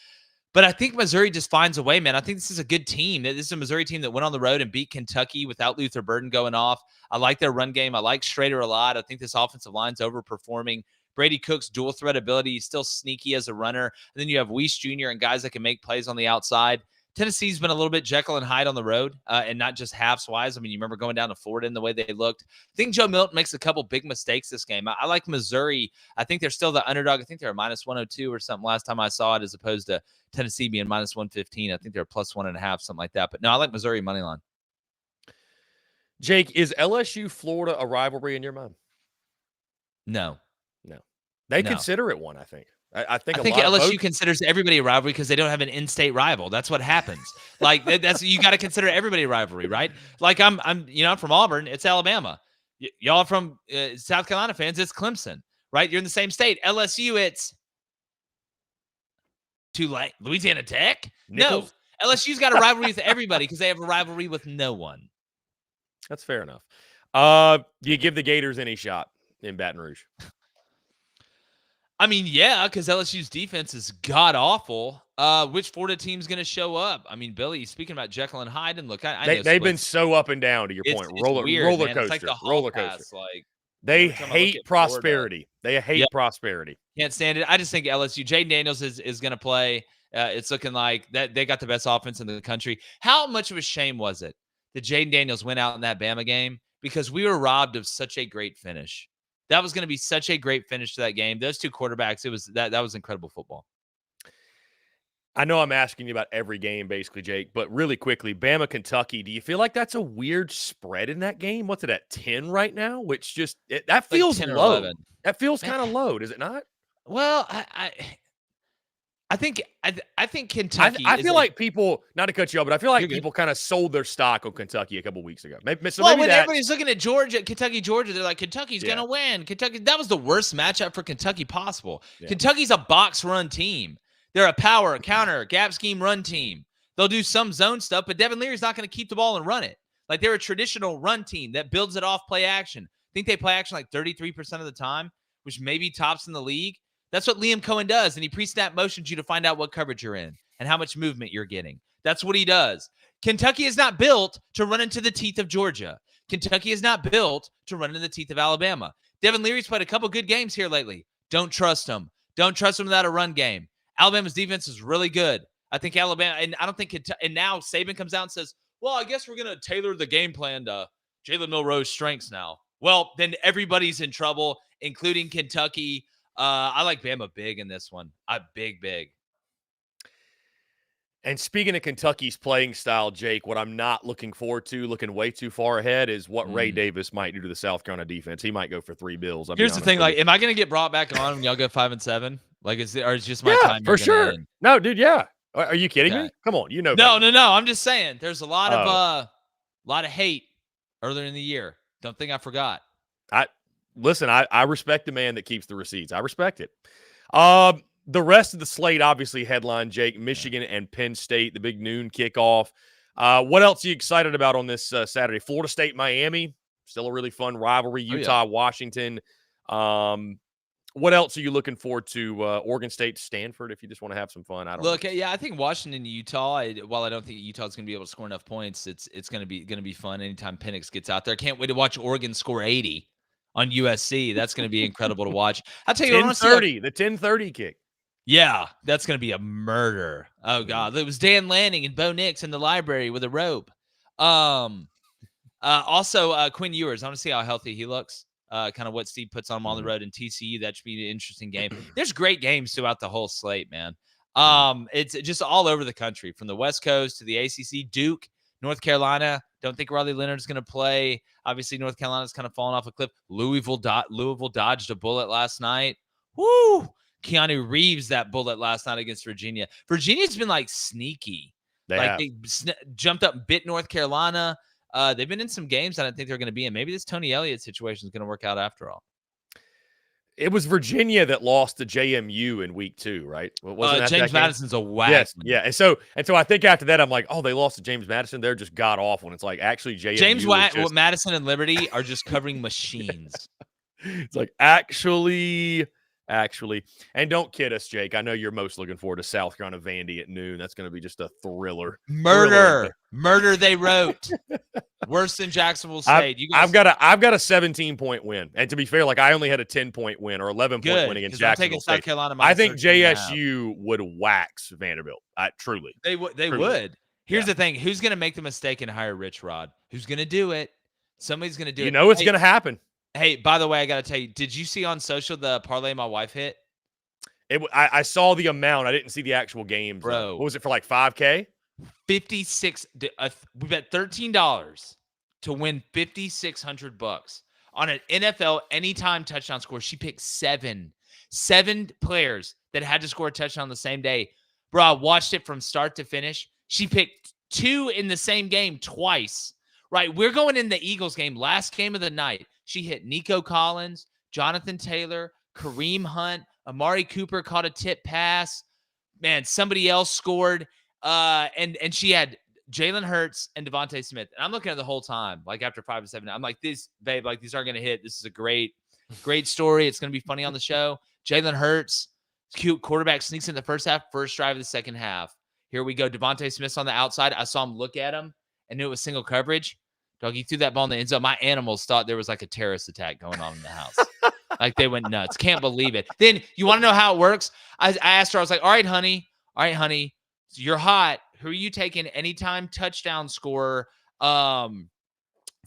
But I think Missouri just finds a way, man. I think this is a good team. This is a Missouri team that went on the road and beat Kentucky without Luther Burden going off. I like their run game. I like Schrader a lot. I think this offensive line's overperforming. Brady Cook's dual threat ability. He's still sneaky as a runner. And then you have Weiss Jr. and guys that can make plays on the outside. Tennessee's been a little bit Jekyll and Hyde on the road, and not just halves-wise. I mean, you remember going down to Florida and the way they looked. I think Joe Milton makes a couple big mistakes this game. I like Missouri. I think they're still the underdog. I think they're a minus 102 or something last time I saw it, as opposed to Tennessee being minus 115. I think they're plus 1.5, something like that. But no, I like Missouri money line. Jake, is LSU Florida a rivalry in your mind? No. They consider it one, I think. I think LSU considers everybody a rivalry because they don't have an in-state rival. That's what happens. Like that's you got to consider everybody a rivalry, right? Like I'm from Auburn. It's Alabama. Y'all from South Carolina fans. It's Clemson, right? You're in the same state. LSU, it's Tulane, Louisiana Tech. Nichols? No, LSU's got a rivalry with everybody because they have a rivalry with no one. That's fair enough. Do you give the Gators any shot in Baton Rouge? I mean, yeah, because LSU's defense is god-awful. Which Florida team's going to show up? I mean, Billy, speaking about Jekyll and Hyde, and look, I know they've been so up and down, to your point. It's weird, roller man. coaster. It's like the roller pass, coaster. like, they hate prosperity. They hate prosperity. Can't stand it. I just think LSU, Jaden Daniels is going to play. It's looking like that they got the best offense in the country. How much of a shame was it that Jaden Daniels went out in that Bama game? Because we were robbed of such a great finish. That was going to be such a great finish to that game. Those two quarterbacks, that was incredible football. I know I'm asking you about every game, basically, Jake, but really quickly, Bama, Kentucky, do you feel like that's a weird spread in that game? What's it at, 10 right now? Which just that feels like 10 or low. 11. That feels kind of low, does it not? Well, I think Kentucky. I feel like people, not to cut you off, but I feel like people kind of sold their stock on Kentucky a couple weeks ago. When everybody's looking at Kentucky, Georgia, they're like, Kentucky's going to win. Kentucky, that was the worst matchup for Kentucky possible. Yeah. Kentucky's a box run team. They're a power, counter, gap scheme run team. They'll do some zone stuff, but Devin Leary's not going to keep the ball and run it. Like, they're a traditional run team that builds it off play action. I think they play action like 33% of the time, which maybe tops in the league. That's what Liam Cohen does, and he pre-snap motions you to find out what coverage you're in and how much movement you're getting. That's what he does. Kentucky is not built to run into the teeth of Georgia. Kentucky is not built to run into the teeth of Alabama. Devin Leary's played a couple good games here lately. Don't trust him. Don't trust him without a run game. Alabama's defense is really good. I think Alabama, and I don't think, and now Saban comes out and says, well, I guess we're going to tailor the game plan to Jalen Milroe's strengths now. Well, then everybody's in trouble, including Kentucky. I like Bama big in this one. Big. And speaking of Kentucky's playing style, Jake, what I'm not looking forward to, looking way too far ahead, is what Ray Davis might do to the South Carolina defense. He might go for 3 bills. Here's the thing: am I going to get brought back on when y'all go 5-7? Like, is it's just my time? For sure. End? No, dude. Yeah. Are you kidding me? Come on, you know. No. I'm just saying. There's a lot of hate earlier in the year. Don't think I forgot. Listen, I respect the man that keeps the receipts. I respect it. The rest of the slate, obviously, headline, Jake, Michigan and Penn State, the big noon kickoff. What else are you excited about on this Saturday? Florida State, Miami, still a really fun rivalry. Utah, Washington. What else are you looking forward to? Oregon State, Stanford, if you just want to have some fun. I think Washington, Utah. While I don't think Utah's going to be able to score enough points, it's going to be fun anytime Penix gets out there. Can't wait to watch Oregon score 80 on USC. That's going to be incredible to watch. I'll tell you, 10:30, the 10:30 kick. Yeah, that's going to be a murder. Oh God, it was Dan Lanning and Bo Nix in the library with a rope. Also, Quinn Ewers. I want to see how healthy he looks. Kind of what Steve puts on him on the Mhm. road in TCU. That should be an interesting game. There's great games throughout the whole slate, man. Mhm. It's just all over the country, from the West Coast to the ACC. Duke, North Carolina. Don't think Riley Leonard's going to play. Obviously, North Carolina's kind of fallen off a cliff. Louisville dodged a bullet last night. Woo! Keanu Reeves, that bullet last night against Virginia. Virginia's been like sneaky. They Like have. they jumped up and bit North Carolina. They've been in some games I don't think they're going to be in. Maybe this Tony Elliott situation is going to work out after all. It was Virginia that lost to JMU in week 2, right? Wasn't that James game? Madison's a wagon. Yes, yeah. And so I think after that, I'm like, oh, they lost to James Madison. They're just god awful. And it's like, actually, JMU Madison and Liberty are just covering machines. It's like, actually. And don't kid us, Jake. I know you're most looking forward to South Carolina Vandy at noon. That's going to be just a thriller. Murder they wrote. Worse than Jacksonville State. I've got a 17-point win. And to be fair, like I only had a 10-point win or 11-point win against Jacksonville State. South Carolina I think JSU would wax Vanderbilt. Truly. They would. Here's the thing. Who's going to make the mistake and hire Rich Rod? Who's going to do it? Somebody's going to do it. You know it's going to happen. Hey, by the way, I got to tell you, did you see on social the parlay my wife hit? I saw the amount. I didn't see the actual games. Bro. What was it for, like $5K? 56. We bet $13 to win $5,600 on an NFL anytime touchdown score. She picked seven players that had to score a touchdown the same day. Bro, I watched it from start to finish. She picked 2 in the same game twice. Right, we're going in the Eagles game, last game of the night. She hit Nico Collins, Jonathan Taylor, Kareem Hunt, Amari Cooper caught a tip pass. Man, somebody else scored. And she had Jalen Hurts and Devontae Smith. And I'm looking at the whole time, like after 5 to 7. I'm like, these aren't going to hit. This is a great story. It's going to be funny on the show. Jalen Hurts, cute quarterback, sneaks in the first half, first drive of the second half. Here we go. Devontae Smith's on the outside. I saw him look at him and knew it was single coverage. Dog, he threw that ball in the end zone. My animals thought there was like a terrorist attack going on in the house. Like they went nuts. Can't believe it. Then you want to know how it works? I asked her, I was like, all right, honey, so you're hot. Who are you taking anytime touchdown scorer for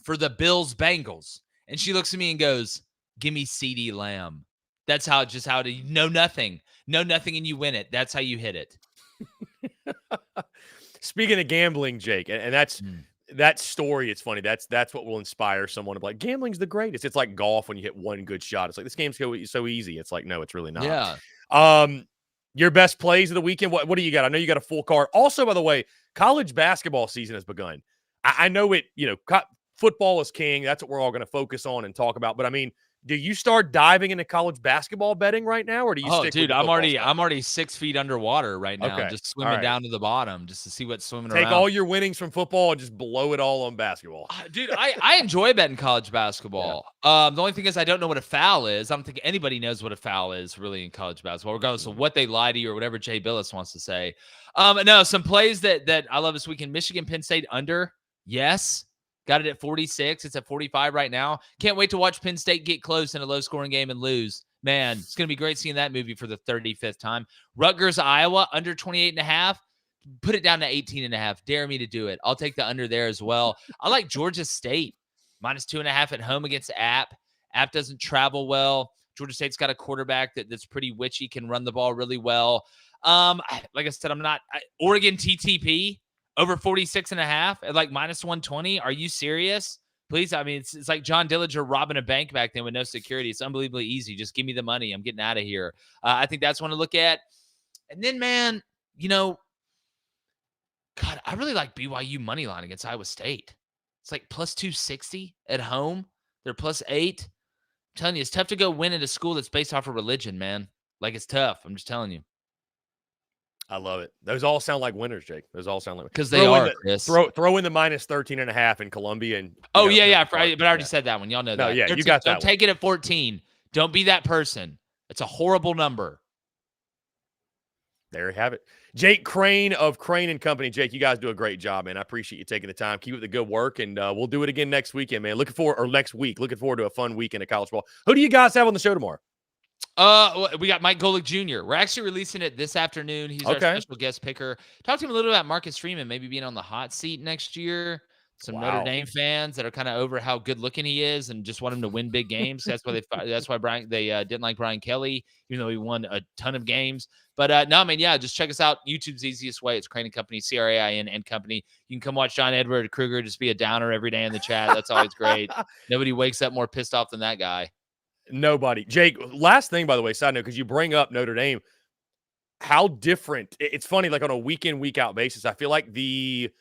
the Bills Bengals? And she looks at me and goes, give me CeeDee Lamb. That's how to know nothing. Know nothing and you win it. That's how you hit it. Speaking of gambling, Jake, and that's that story, it's funny. That's what will inspire someone to be like, gambling's the greatest. It's like golf when you hit one good shot. It's like, this game's so easy. It's like, no, it's really not. Yeah. Your best plays of the weekend, what do you got? I know you got a full card. Also, by the way, college basketball season has begun. I know it, football is king. That's what we're all going to focus on and talk about. But I mean, do you start diving into college basketball betting right now, or do you stick with the I'm football already 6 feet underwater right now, Okay. just swimming down to the bottom just to see what's swimming Take around. all your winnings from football and just blow it all on basketball. Dude, I enjoy betting college basketball. Yeah. The only thing is I don't know what a foul is. I don't think anybody knows what a foul is really in college basketball, regardless of what they lie to you or whatever Jay Billis wants to say. No, some plays that I love this weekend. Michigan, Penn State under. Yes. Got it at 46. It's at 45 right now. Can't wait to watch Penn State get close in a low-scoring game and lose. Man, it's going to be great seeing that movie for the 35th time. Rutgers, Iowa, under 28.5. Put it down to 18.5. Dare me to do it. I'll take the under there as well. I like Georgia State, -2.5 at home against App. App doesn't travel well. Georgia State's got a quarterback that's pretty witchy, can run the ball really well. Like I said, Oregon TTP. Over 46.5 at like -120. Are you serious? Please. I mean, it's like John Dillinger robbing a bank back then with no security. It's unbelievably easy. Just give me the money. I'm getting out of here. I think that's one to look at. And then, man, God, I really like BYU money line against Iowa State. It's like +260 at home. They're +8. I'm telling you, it's tough to go win at a school that's based off of religion, man. Like, it's tough. I'm just telling you. I love it. Those all sound like winners, Jake. Those all sound like because they are. Chris. Throw in the -13.5 in Columbia, and but I already said that one. Y'all know that. No, yeah, 13, you got that. Don't take it at 14. Don't be that person. It's a horrible number. There you have it. Jake Crain of Crain and Company. Jake, you guys do a great job, man. I appreciate you taking the time. Keep up the good work, and we'll do it again next weekend, man. Next week. Looking forward to a fun weekend of college football. Who do you guys have on the show tomorrow? We got Mike Golick Jr. We're actually releasing it this afternoon. He's our special guest picker. Talk to him a little about Marcus Freeman maybe being on the hot seat next year. some Notre Wow. Dame fans that are kind of over how good looking he is and just want him to win big games. That's why they didn't like Brian Kelly, even though he won a ton of games. But no, I mean, yeah, just check us out. YouTube's the easiest way. It's Crain and Company, Crain and Company. You can come watch John Edward Kruger just be a downer every day in the chat. That's always great. Nobody wakes up more pissed off than that guy. Nobody. Jake, last thing, by the way, side note, because you bring up Notre Dame, how different it's funny, like on a week in, week out basis. I feel like the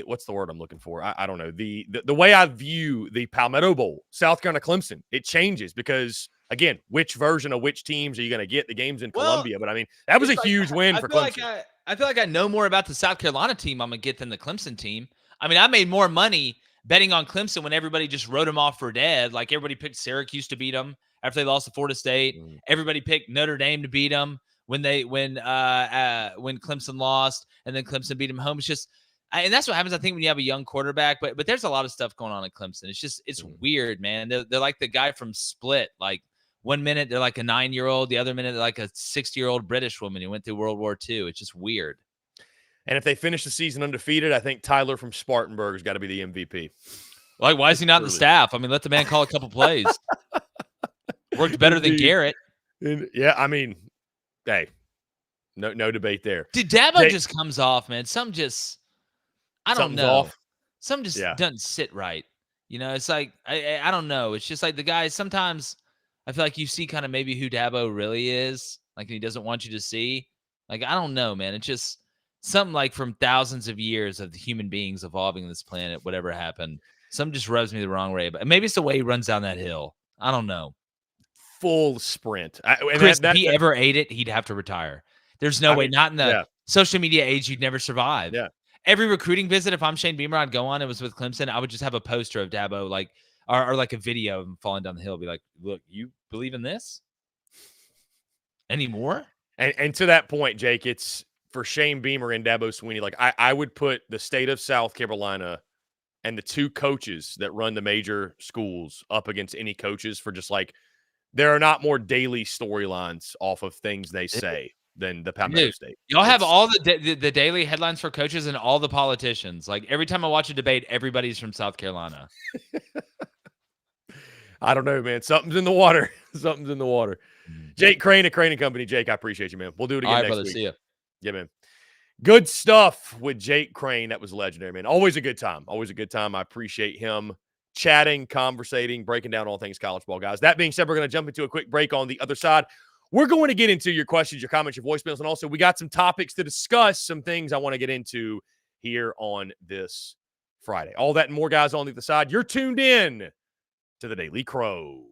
what's the word I'm looking for? I don't know. The way I view the Palmetto Bowl, South Carolina Clemson, it changes because again, which version of which teams are you going to get? The game's in Well, Columbia, but I mean, that was a it's like huge win I for feel like Clemson. I feel like I know more about the South Carolina team I'm gonna get than the Clemson team. I mean, I made more money betting on Clemson when everybody just wrote them off for dead. Like everybody picked Syracuse to beat them after they lost to Florida State. Mm. Everybody picked Notre Dame to beat them when Clemson lost, and then Clemson beat them home. It's just, and that's what happens. I think when you have a young quarterback, but there's a lot of stuff going on at Clemson. It's weird, man. They're like the guy from Split, like. 1 minute, they're like a 9-year-old. The other minute, they're like a 60-year-old British woman who went through World War II. It's just weird. And if they finish the season undefeated, I think Tyler from Spartanburg has got to be the MVP. Like, why is he not in the staff? I mean, let the man call a couple plays. Worked better than Garrett. Yeah, I mean, hey, no debate there. Dude, Dabo just comes off, man. I don't know. Off. Some just doesn't sit right. You know, it's like, I don't know. It's just like the guy, sometimes I feel like you see kind of maybe who Dabo really is. Like, he doesn't want you to see. Like, I don't know, man. It's just something like from thousands of years of the human beings evolving this planet, whatever happened. Some just rubs me the wrong way. But maybe it's the way he runs down that hill. I don't know. Full sprint. Chris, if he ever ate it, he'd have to retire. There's no way. Not in the social media age, you'd never survive. Yeah. Every recruiting visit, if I'm Shane Beamer, I'd go on. It was with Clemson. I would just have a poster of Dabo, like, or like a video of him falling down the hill. Be like, look, you believe in this anymore? And to that point, Jake, it's for Shane Beamer and Dabo Swinney. Like, I would put the state of South Carolina and the two coaches that run the major schools up against any coaches for just like, there are not more daily storylines off of things they say than the Palmetto State. Y'all have all the daily headlines for coaches and all the politicians. Like every time I watch a debate, everybody's from South Carolina. I don't know, man. Something's in the water. Something's in the water. Jake Crain at Crain and Company. Jake, I appreciate you, man. We'll do it again next week. See you. Yeah, man. Good stuff with Jake Crain. That was legendary, man. Always a good time. Always a good time. I appreciate him chatting, conversating, breaking down all things college ball, guys. That being said, we're going to jump into a quick break on the other side. We're going to get into your questions, your comments, your voicemails, and also we got some topics to discuss, some things I want to get into here on this Friday. All that and more, guys, on the other side. You're tuned in to the Daily Crow.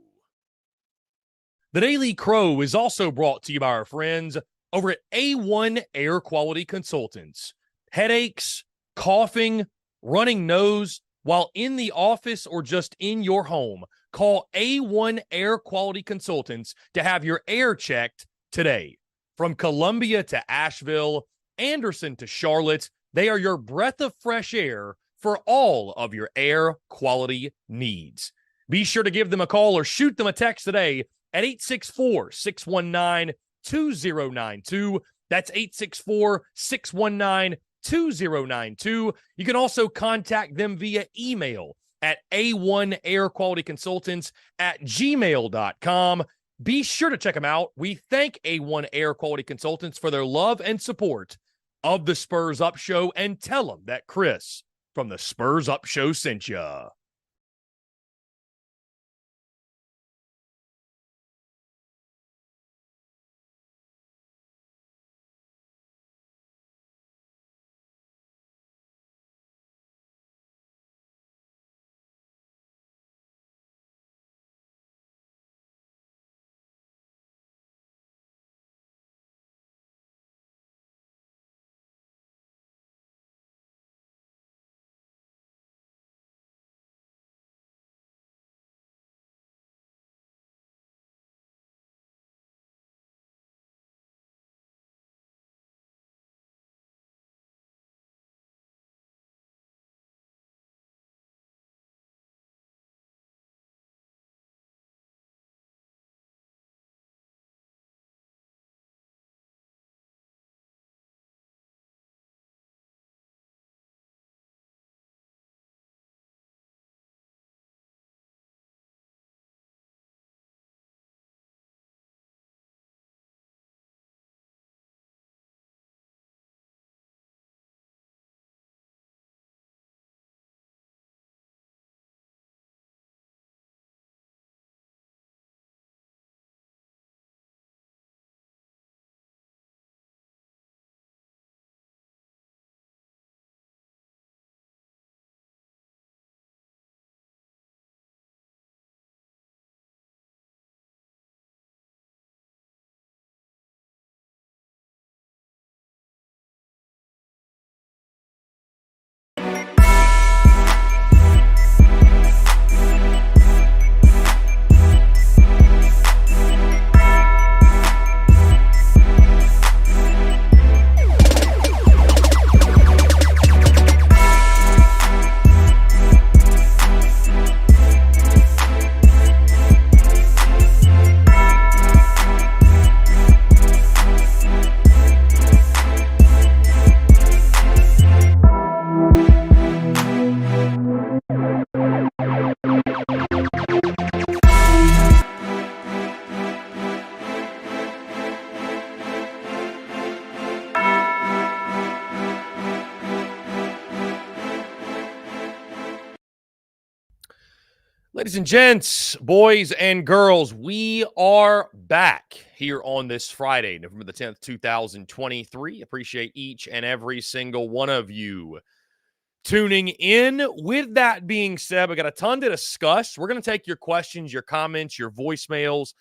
The Daily Crow is also brought to you by our friends over at A1 Air Quality Consultants. Headaches, coughing, running nose while in the office or just in your home. Call A1 Air Quality Consultants to have your air checked today. From Columbia to Asheville, Anderson to Charlotte, they are your breath of fresh air for all of your air quality needs. Be sure to give them a call or shoot them a text today at 864-619-2092. That's 864-619-2092. You can also contact them via email at a1airqualityconsultants@gmail.com. Be sure to check them out. We thank A1 Air Quality Consultants for their love and support of the Spurs Up Show, and tell them that Chris from the Spurs Up Show sent ya. Ladies and gents, boys and girls, we are back here on this Friday, November the 10th, 2023. Appreciate each and every single one of you tuning in. With that being said, we got a ton to discuss. We're going to take your questions, your comments, your voicemails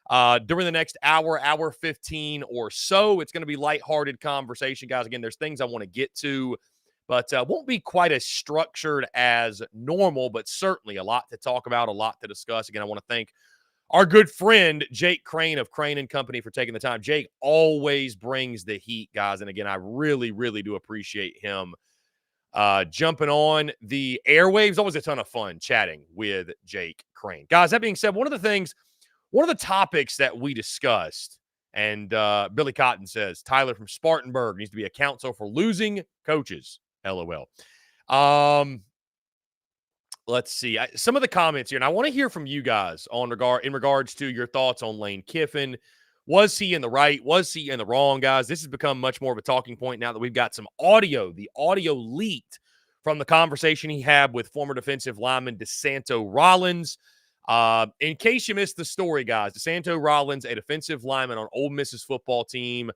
during the next hour 15 or so. It's going to be lighthearted conversation, guys. Again, there's things I want to get to, but won't be quite as structured as normal, but certainly a lot to talk about, a lot to discuss. Again, I want to thank our good friend, Jake Crain of Crain and Company, for taking the time. Jake always brings the heat, guys. And again, I really, really do appreciate him jumping on the airwaves. Always a ton of fun chatting with Jake Crain. Guys, that being said, one of the topics that we discussed, and Billy Cotton says, Tyler from Spartanburg needs to be a counsel for losing coaches. LOL. Let's see. Some of the comments here, and I want to hear from you guys in regards to your thoughts on Lane Kiffin. Was he in the right? Was he in the wrong, guys? This has become much more of a talking point now that we've got some audio. The audio leaked from the conversation he had with former defensive lineman DeSanto Rollins. In case you missed the story, guys, DeSanto Rollins, a defensive lineman on Ole Miss's football team,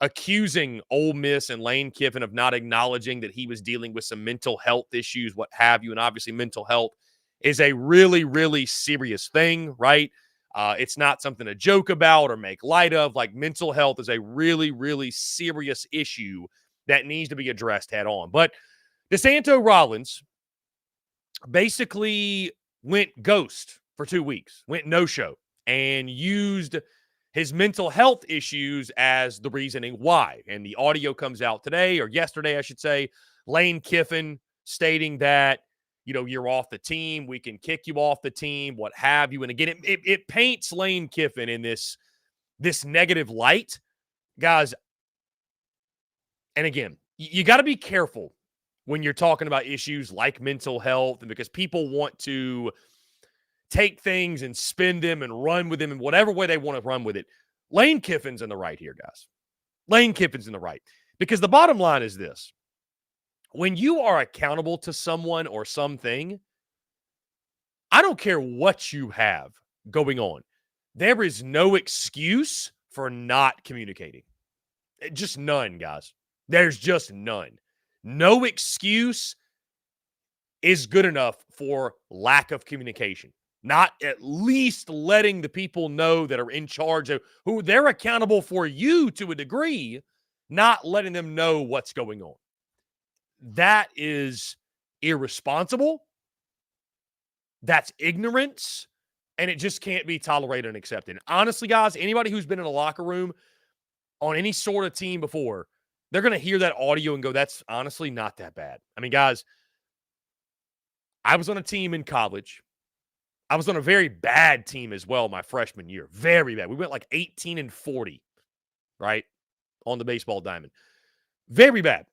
accusing Ole Miss and Lane Kiffin of not acknowledging that he was dealing with some mental health issues, what have you. And obviously mental health is a really, really serious thing, right? It's not something to joke about or make light of. Like, mental health is a really, really serious issue that needs to be addressed head on. But DeSanto Rollins basically went ghost for 2 weeks, went no-show, and used his mental health issues as the reasoning why. And the audio comes out today, or yesterday, I should say, Lane Kiffin stating that, you're off the team, we can kick you off the team, what have you. And again, it paints Lane Kiffin in this negative light, guys. And again, you got to be careful when you're talking about issues like mental health, and because people want to take things and spin them and run with them in whatever way they want to run with it. Lane Kiffin's in the right here, guys. Lane Kiffin's in the right. Because the bottom line is this. When you are accountable to someone or something, I don't care what you have going on. There is no excuse for not communicating. Just none, guys. There's just none. No excuse is good enough for lack of communication. Not at least letting the people know that are in charge of who they're accountable for you to a degree, not letting them know what's going on. That is irresponsible. That's ignorance. And it just can't be tolerated and accepted. Honestly, guys, anybody who's been in a locker room on any sort of team before, they're going to hear that audio and go, that's honestly not that bad. I mean, guys, I was on a team in college. I was on a very bad team as well my freshman year. Very bad. We went like 18-40, right, on the baseball diamond. Very bad.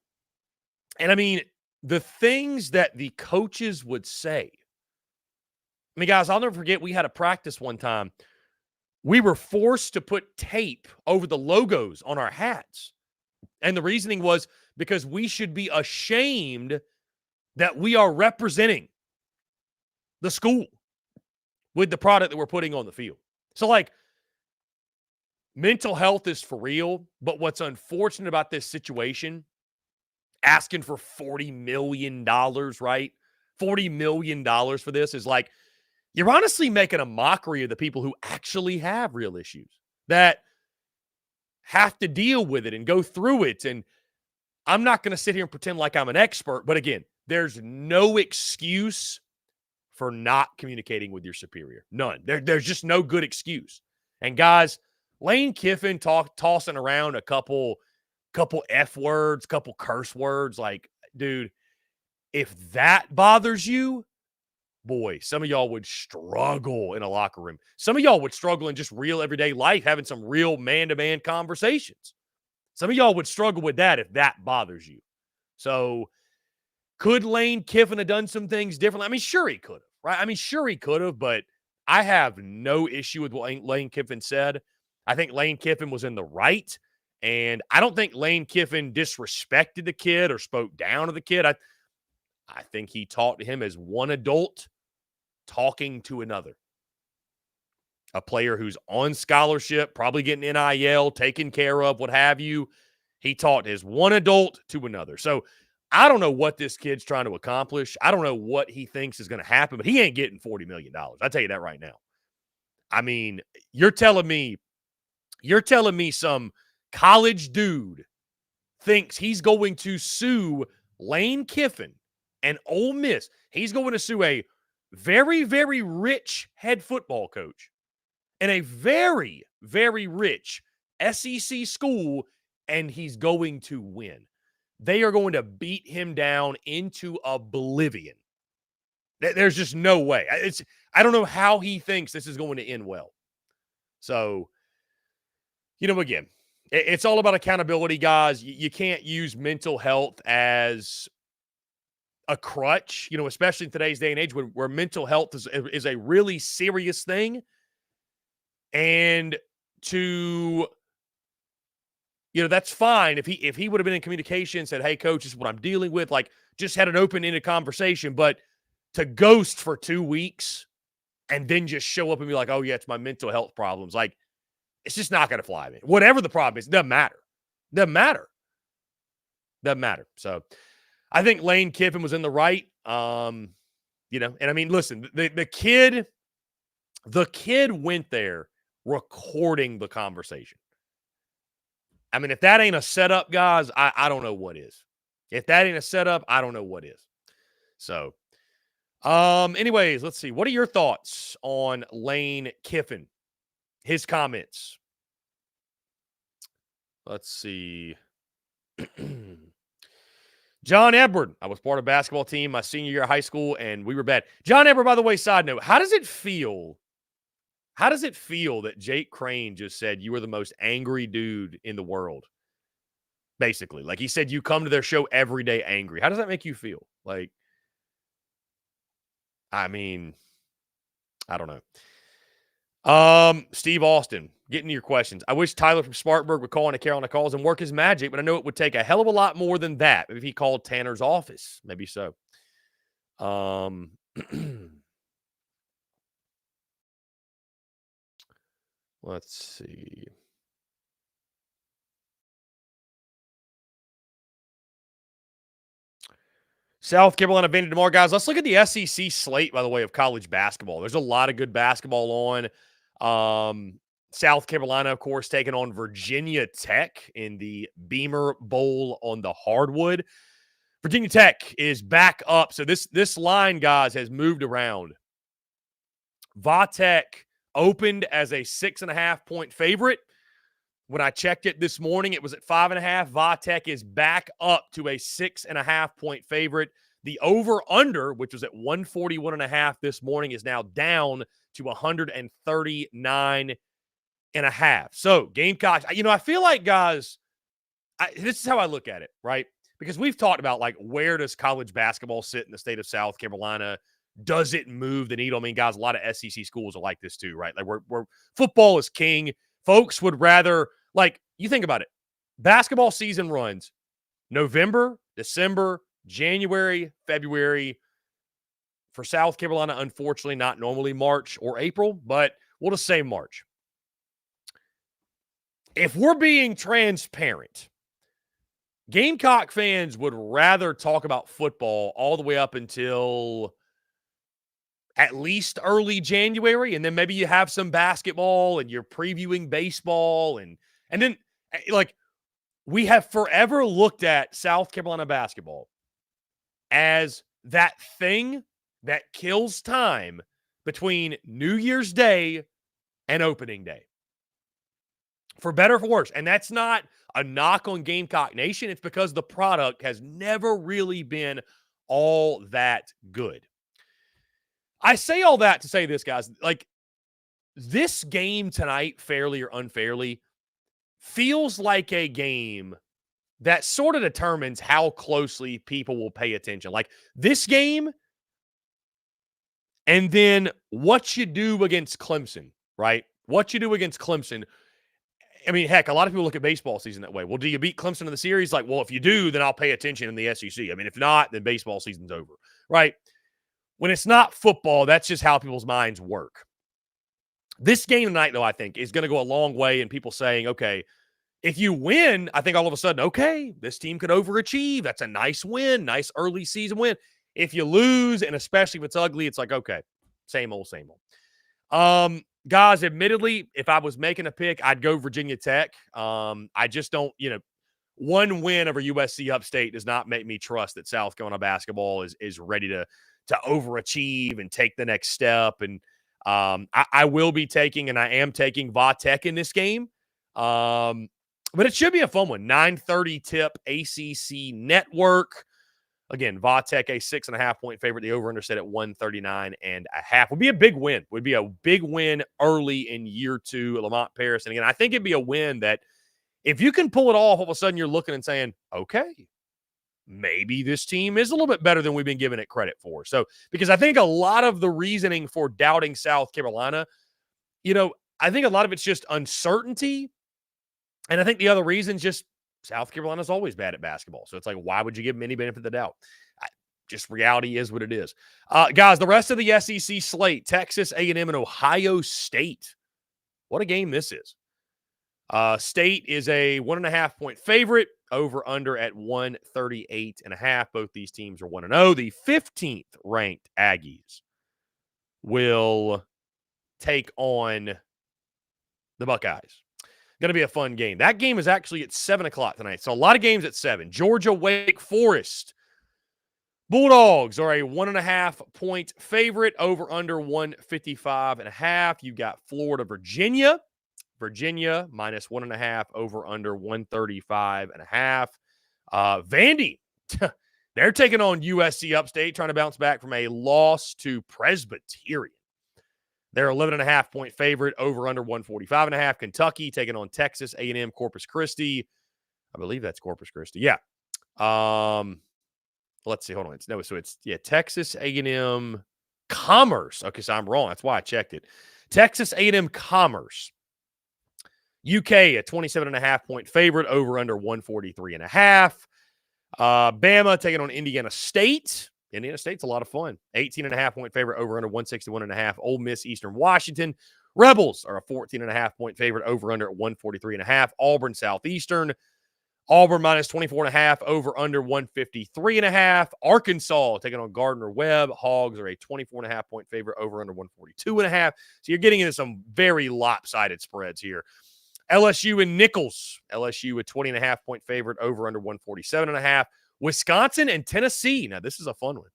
And I mean, the things that the coaches would say. I mean, guys, I'll never forget, we had a practice one time. We were forced to put tape over the logos on our hats. And the reasoning was because we should be ashamed that we are representing the school with the product that we're putting on the field. So, like, mental health is for real, but what's unfortunate about this situation, asking for $40 million, right? $40 million for this is like, you're honestly making a mockery of the people who actually have real issues, that have to deal with it and go through it. And I'm not going to sit here and pretend like I'm an expert, but again, there's no excuse for not communicating with your superior. None. There's just no good excuse. And guys, Lane Kiffin tossing around a couple F words, couple curse words. Like, dude, if that bothers you, boy, some of y'all would struggle in a locker room. Some of y'all would struggle in just real everyday life, having some real man-to-man conversations. Some of y'all would struggle with that if that bothers you. So, could Lane Kiffin have done some things differently? I mean, sure he could have, right? I mean, sure he could have, but I have no issue with what Lane Kiffin said. I think Lane Kiffin was in the right, and I don't think Lane Kiffin disrespected the kid or spoke down to the kid. I think he talked to him as one adult talking to another. A player who's on scholarship, probably getting NIL, taken care of, what have you. He talked as one adult to another. So I don't know what this kid's trying to accomplish. I don't know what he thinks is going to happen, but he ain't getting $40 million. I'll tell you that right now. I mean, you're telling me some college dude thinks he's going to sue Lane Kiffin and Ole Miss. He's going to sue a very, very rich head football coach and a very, very rich SEC school, and he's going to win. They are going to beat him down into oblivion. There's just no way. I don't know how he thinks this is going to end well. So, again, it's all about accountability, guys. You can't use mental health as a crutch, especially in today's day and age where mental health is a really serious thing. And that's fine if he would have been in communication and said, hey, coach, this is what I'm dealing with, like just had an open-ended conversation. But to ghost for 2 weeks and then just show up and be like, oh, yeah, it's my mental health problems. Like, it's just not going to fly, man. Whatever the problem is, doesn't matter. Doesn't matter. So I think Lane Kiffin was in the right. And I mean, listen, the kid went there recording the conversation. I mean, if that ain't a setup, guys, I don't know what is. If that ain't a setup, I don't know what is. So, anyways, let's see. What are your thoughts on Lane Kiffin? His comments. Let's see. John Edward. I was part of a basketball team my senior year of high school, and we were bad. John Edward, by the way, side note, how does it feel that Jake Crain just said you were the most angry dude in the world? Basically. Like he said you come to their show every day angry. How does that make you feel? Like, I mean, I don't know. Steve Austin, getting to your questions. I wish Tyler from Spartanburg would call into Carolina Calls and work his magic, but I know it would take a hell of a lot more than that. Maybe if he called Tanner's office. Maybe so. Let's see. South Carolina, Vandy DeMar, guys. Let's look at the SEC slate, by the way, of college basketball. There's a lot of good basketball on. South Carolina, of course, taking on Virginia Tech in the Beamer Bowl on the hardwood. Virginia Tech is back up. So this line, guys, has moved around. Vatek opened as a 6.5-point favorite. When I checked it this morning, it was at 5.5. Vatek is back up to a 6.5-point favorite. The over-under, which was at 141.5 this morning, is now down to 139.5. So, Gamecocks, I feel like, guys, this is how I look at it, right? Because we've talked about, like, where does college basketball sit in the state of South Carolina? Does it move the needle? I mean, guys, a lot of SEC schools are like this too, right? Like, where football is king. Folks would rather, like, you think about it. Basketball season runs November, December, January, February. For South Carolina, unfortunately, not normally March or April, but we'll just say March. If we're being transparent, Gamecock fans would rather talk about football all the way up until at least early January, and then maybe you have some basketball and you're previewing baseball, and then, like, we have forever looked at South Carolina basketball as that thing that kills time between New Year's Day and opening day. For better or for worse. And that's not a knock on Gamecock Nation. It's because the product has never really been all that good. I say all that to say this, guys. Like, this game tonight, fairly or unfairly, feels like a game that sort of determines how closely people will pay attention. Like, this game and then what you do against Clemson, right? What you do against Clemson. I mean, heck, a lot of people look at baseball season that way. Well, do you beat Clemson in the series? Like, well, if you do, then I'll pay attention in the SEC. I mean, if not, then baseball season's over, right? when it's not football, that's just how people's minds work. This game tonight, though, I think is going to go a long way in people saying, okay, if you win, I think all of a sudden, okay, this team could overachieve. That's a nice win, nice early season win. If you lose, and especially if it's ugly, it's like, okay, same old, same old. Guys, admittedly, if I was making a pick, I'd go Virginia Tech. I just don't, one win over USC Upstate does not make me trust that South Carolina basketball is ready to overachieve and take the next step. And I will be taking, and I am taking Va Tech in this game. But it should be a fun one. 9:30 tip, ACC Network. Again, Va Tech, a 6.5-point favorite. The over-under set at 139.5. Would be a big win. Would be a big win early in year 2 at Lamont Paris. And again, I think it'd be a win that if you can pull it off, all of a sudden you're looking and saying, okay, maybe this team is a little bit better than we've been giving it credit for. So, because I think a lot of the reasoning for doubting South Carolina, I think a lot of it's just uncertainty. And I think the other reason is just South Carolina's always bad at basketball. So it's like, why would you give them any benefit of the doubt? Just reality is what it is. Guys, the rest of the SEC slate, Texas A&M and Ohio State. What a game this is. State is a 1.5-point favorite, over under at 138.5. Both these teams are 1-0. The 15th ranked Aggies will take on the Buckeyes. Going to be a fun game. That game is actually at 7 o'clock tonight. So a lot of games at 7. Georgia, Wake Forest. Bulldogs are a 1.5-point favorite, over under 155.5. You've got Florida, Virginia. Virginia minus 1.5, over under 135.5. Vandy, they're taking on USC Upstate, trying to bounce back from a loss to Presbyterian. They're 11.5-point favorite, over under 145.5. Kentucky taking on Texas A&M Corpus Christi. I believe that's Corpus Christi. Yeah. Let's see. Hold on. It's Texas A&M Commerce. Okay, so I'm wrong. That's why I checked it. Texas A&M Commerce. UK, a 27.5-point favorite, over under 143.5. Bama taking on Indiana State. Indiana State's a lot of fun. 18.5-point favorite, over under 161.5. Ole Miss, Eastern Washington. Rebels are a 14.5-point favorite, over under at 143.5. Auburn, Southeastern. Auburn minus 24.5, over under 153.5. Arkansas taking on Gardner Webb. Hogs are a 24.5-point favorite, over under 142.5. So you're getting into some very lopsided spreads here. LSU and Nichols. LSU a 20.5-point favorite, over under 147.5. Wisconsin and Tennessee. Now, this is a fun one.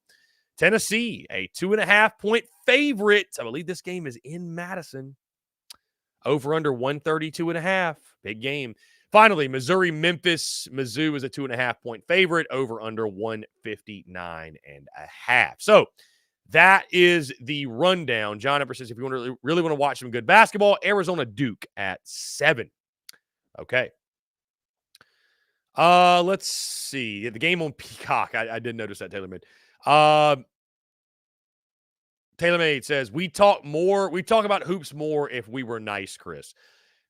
Tennessee, a 2.5-point favorite. I believe this game is in Madison. Over under 132.5. Big game. Finally, Missouri, Memphis. Mizzou is a 2.5-point favorite, over under 159.5. So that is the rundown. John Epper says if you really want to watch some good basketball, Arizona Duke at 7. Okay. Let's see. The game on Peacock. I did notice that, TaylorMade. TaylorMade says, we talk about hoops more if we were nice, Chris.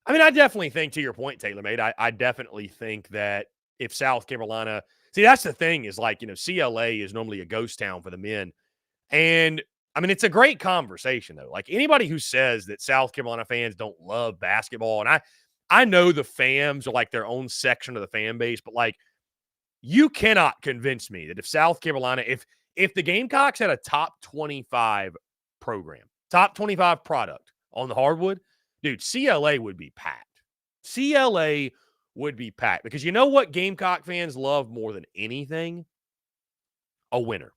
I mean, I definitely think, to your point, TaylorMade, I definitely think that if South Carolina – see, that's the thing is like, CLA is normally a ghost town for the men. And, I mean, it's a great conversation, though. Like, anybody who says that South Carolina fans don't love basketball, and I know the fams are like their own section of the fan base, but, like, you cannot convince me that if South Carolina – if the Gamecocks had a top 25 program, top 25 product on the hardwood – dude, CLA would be packed. CLA would be packed because you know what Gamecock fans love more than anything? A winner.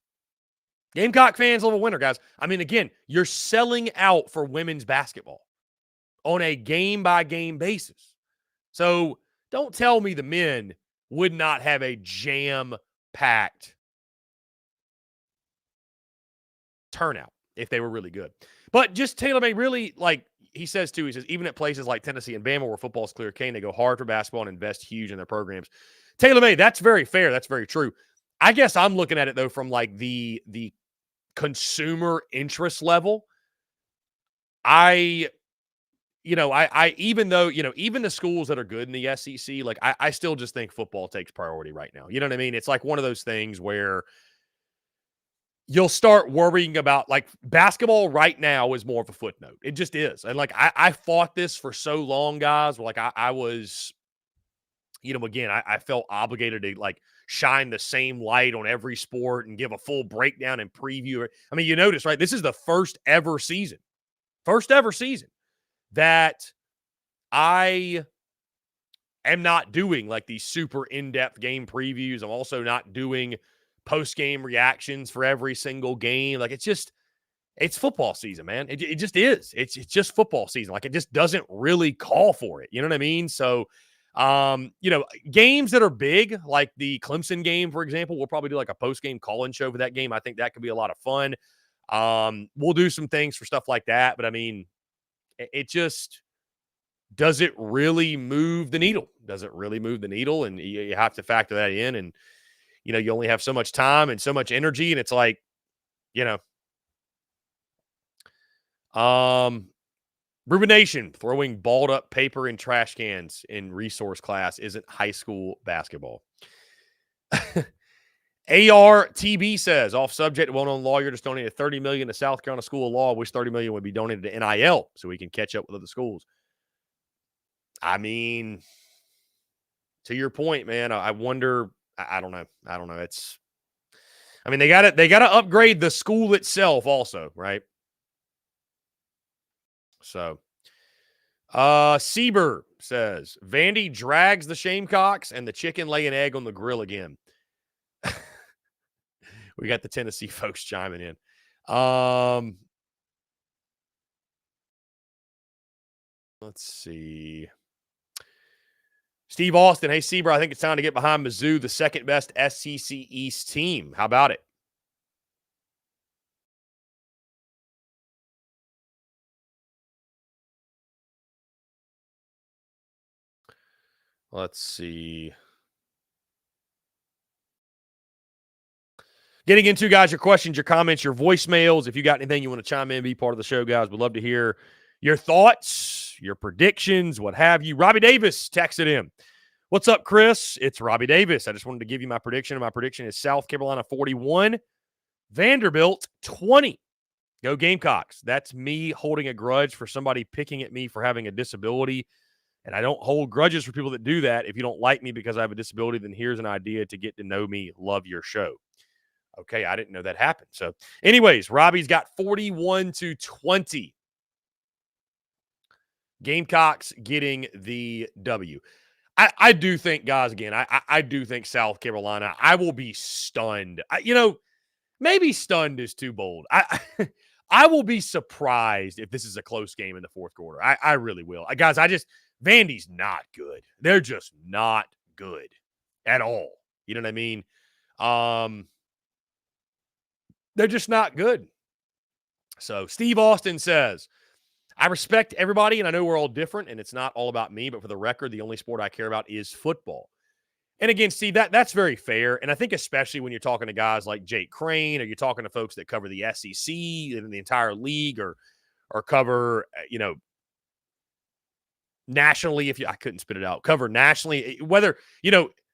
Gamecock fans love a winner, guys. I mean, again, you're selling out for women's basketball on a game-by-game basis. So don't tell me the men would not have a jam-packed turnout if they were really good. But just TaylorMade really, like, he says, even at places like Tennessee and Bama where football's clear cane, they go hard for basketball and invest huge in their programs. TaylorMade, that's very fair. That's very true. I guess I'm looking at it, though, from, like, the consumer interest level. Even though, even the schools that are good in the SEC, like, I still just think football takes priority right now. You know what I mean? It's like one of those things where, you'll start worrying about, like, basketball right now is more of a footnote. It just is. And, like, I fought this for so long, guys. Like, I was, again, I felt obligated to, like, shine the same light on every sport and give a full breakdown and preview. I mean, you notice, right? This is the first ever season that I am not doing, like, these super in-depth game previews. I'm also not doing post-game reactions for every single game. Like, it's football season, man. It just is. It's just football season. Like, it just doesn't really call for it. You know what I mean? So, games that are big, like the Clemson game, for example, we'll probably do like a post-game call-in show for that game. I think that could be a lot of fun. We'll do some things for stuff like that. But I mean, it just, does it really move the needle? Does it really move the needle? And you have to factor that in. And, you only have so much time and so much energy. And it's like, you know, Rubenation throwing balled up paper in trash cans in resource class isn't high school basketball. ARTB says, off subject, well-known lawyer just donated $30 million to South Carolina School of Law. Wish $30 million would be donated to NIL so we can catch up with other schools. I mean, to your point, man, I wonder. I don't know. I mean, they got to upgrade the school itself also, right? So, Sieber says, Vandy drags the Gamecocks and the chicken lay an egg on the grill again. We got the Tennessee folks chiming in. Let's see. Steve Austin, hey, Sieber, I think it's time to get behind Mizzou, the second best SEC East team. How about it? Let's see. Getting into, guys, your questions, your comments, your voicemails. If you got anything you want to chime in, be part of the show, guys. We'd love to hear your thoughts, your predictions, what have you. Robbie Davis texted in. What's up, Chris? It's Robbie Davis. I just wanted to give you my prediction. My prediction is South Carolina 41, Vanderbilt 20. Go Gamecocks. That's me holding a grudge for somebody picking at me for having a disability. And I don't hold grudges for people that do that. If you don't like me because I have a disability, then here's an idea to get to know me. Love your show. Okay, I didn't know that happened. So, anyways, Robbie's got 41-20. Gamecocks getting the W. I do think, guys, again, I do think South Carolina, I will be stunned. Maybe stunned is too bold. I will be surprised if this is a close game in the fourth quarter. I really will. Guys, Vandy's not good. They're just not good at all. You know what I mean? They're just not good. So Steve Austin says, I respect everybody, and I know we're all different, and it's not all about me, but for the record, the only sport I care about is football. And again, Steve, that's very fair. And I think especially when you're talking to guys like Jake Crain, or you're talking to folks that cover the SEC and the entire league, or cover, nationally, I couldn't spit it out, cover nationally, whether,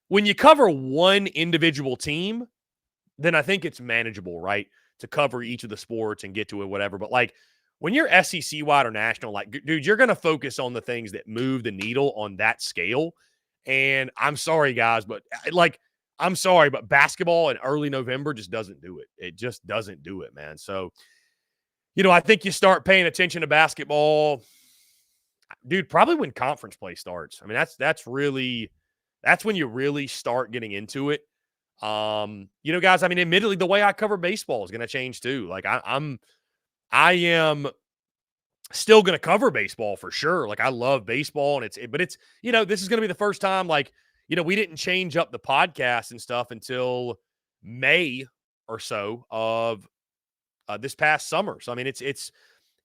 when you cover one individual team, then I think it's manageable, right, to cover each of the sports and get to it, whatever. But, like, when you're SEC-wide or national, like, dude, you're going to focus on the things that move the needle on that scale. And I'm sorry, guys, but, I'm sorry, but basketball in early November just doesn't do it. It just doesn't do it, man. So, I think you start paying attention to basketball, dude, probably when conference play starts. I mean, that's when you really start getting into it. Guys, I mean, admittedly, the way I cover baseball is going to change too. Like, I am still going to cover baseball for sure. Like, I love baseball, and but it's, this is going to be the first time, like, we didn't change up the podcast and stuff until May or so of this past summer. So, I mean, it's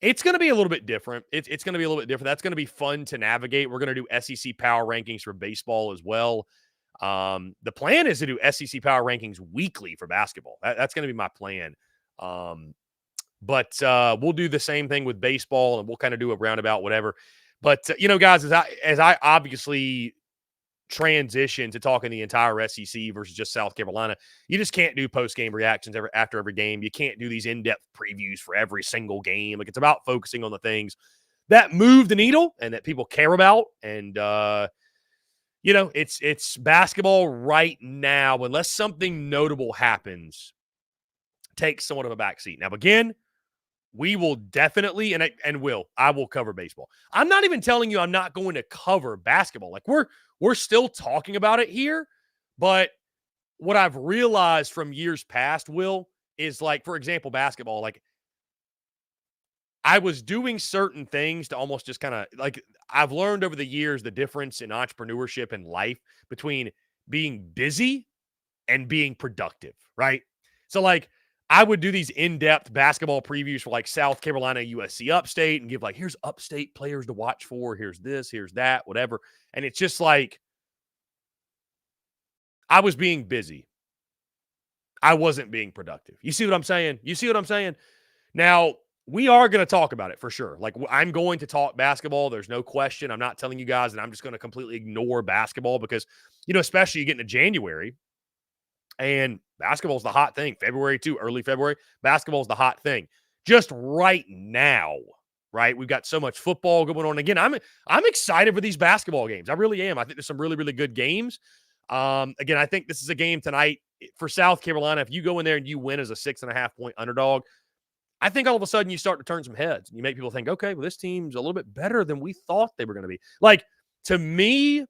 going to be a little bit different. It's going to be a little bit different. That's going to be fun to navigate. We're going to do SEC power rankings for baseball as well. The plan is to do SEC power rankings weekly for basketball. That's going to be my plan. But we'll do the same thing with baseball, and we'll kind of do a roundabout, whatever. But, guys, as I obviously transition to talking the entire SEC versus just South Carolina. You just can't do post-game reactions after every game. You can't do these in-depth previews for every single game. Like, it's about focusing on the things that move the needle and that people care about. And, it's basketball right now, unless something notable happens, takes somewhat of a backseat. Now, again, we will definitely, I will cover baseball. I'm not even telling you I'm not going to cover basketball. Like, we're still talking about it here, but what I've realized from years past, Will, is like, for example, basketball, like, I was doing certain things to almost just kind of like, I've learned over the years the difference in entrepreneurship and life between being busy and being productive, right? So, like, I would do these in-depth basketball previews for like South Carolina, USC Upstate, and give like, here's Upstate players to watch for, here's this, here's that, whatever. And it's just like, I was being busy. I wasn't being productive. You see what I'm saying? Now, we are going to talk about it for sure. Like, I'm going to talk basketball. There's no question. I'm not telling you guys that I'm just going to completely ignore basketball because, especially you get into January and basketball's the hot thing. February too, early February. Basketball's the hot thing. Just right now, right? We've got so much football going on. Again, I'm excited for these basketball games. I really am. I think there's some really, really good games. Again, I think this is a game tonight for South Carolina. If you go in there and you win as a 6.5-point underdog, I think all of a sudden you start to turn some heads. You make people think, okay, well, this team's a little bit better than we thought they were going to be. Like, to me,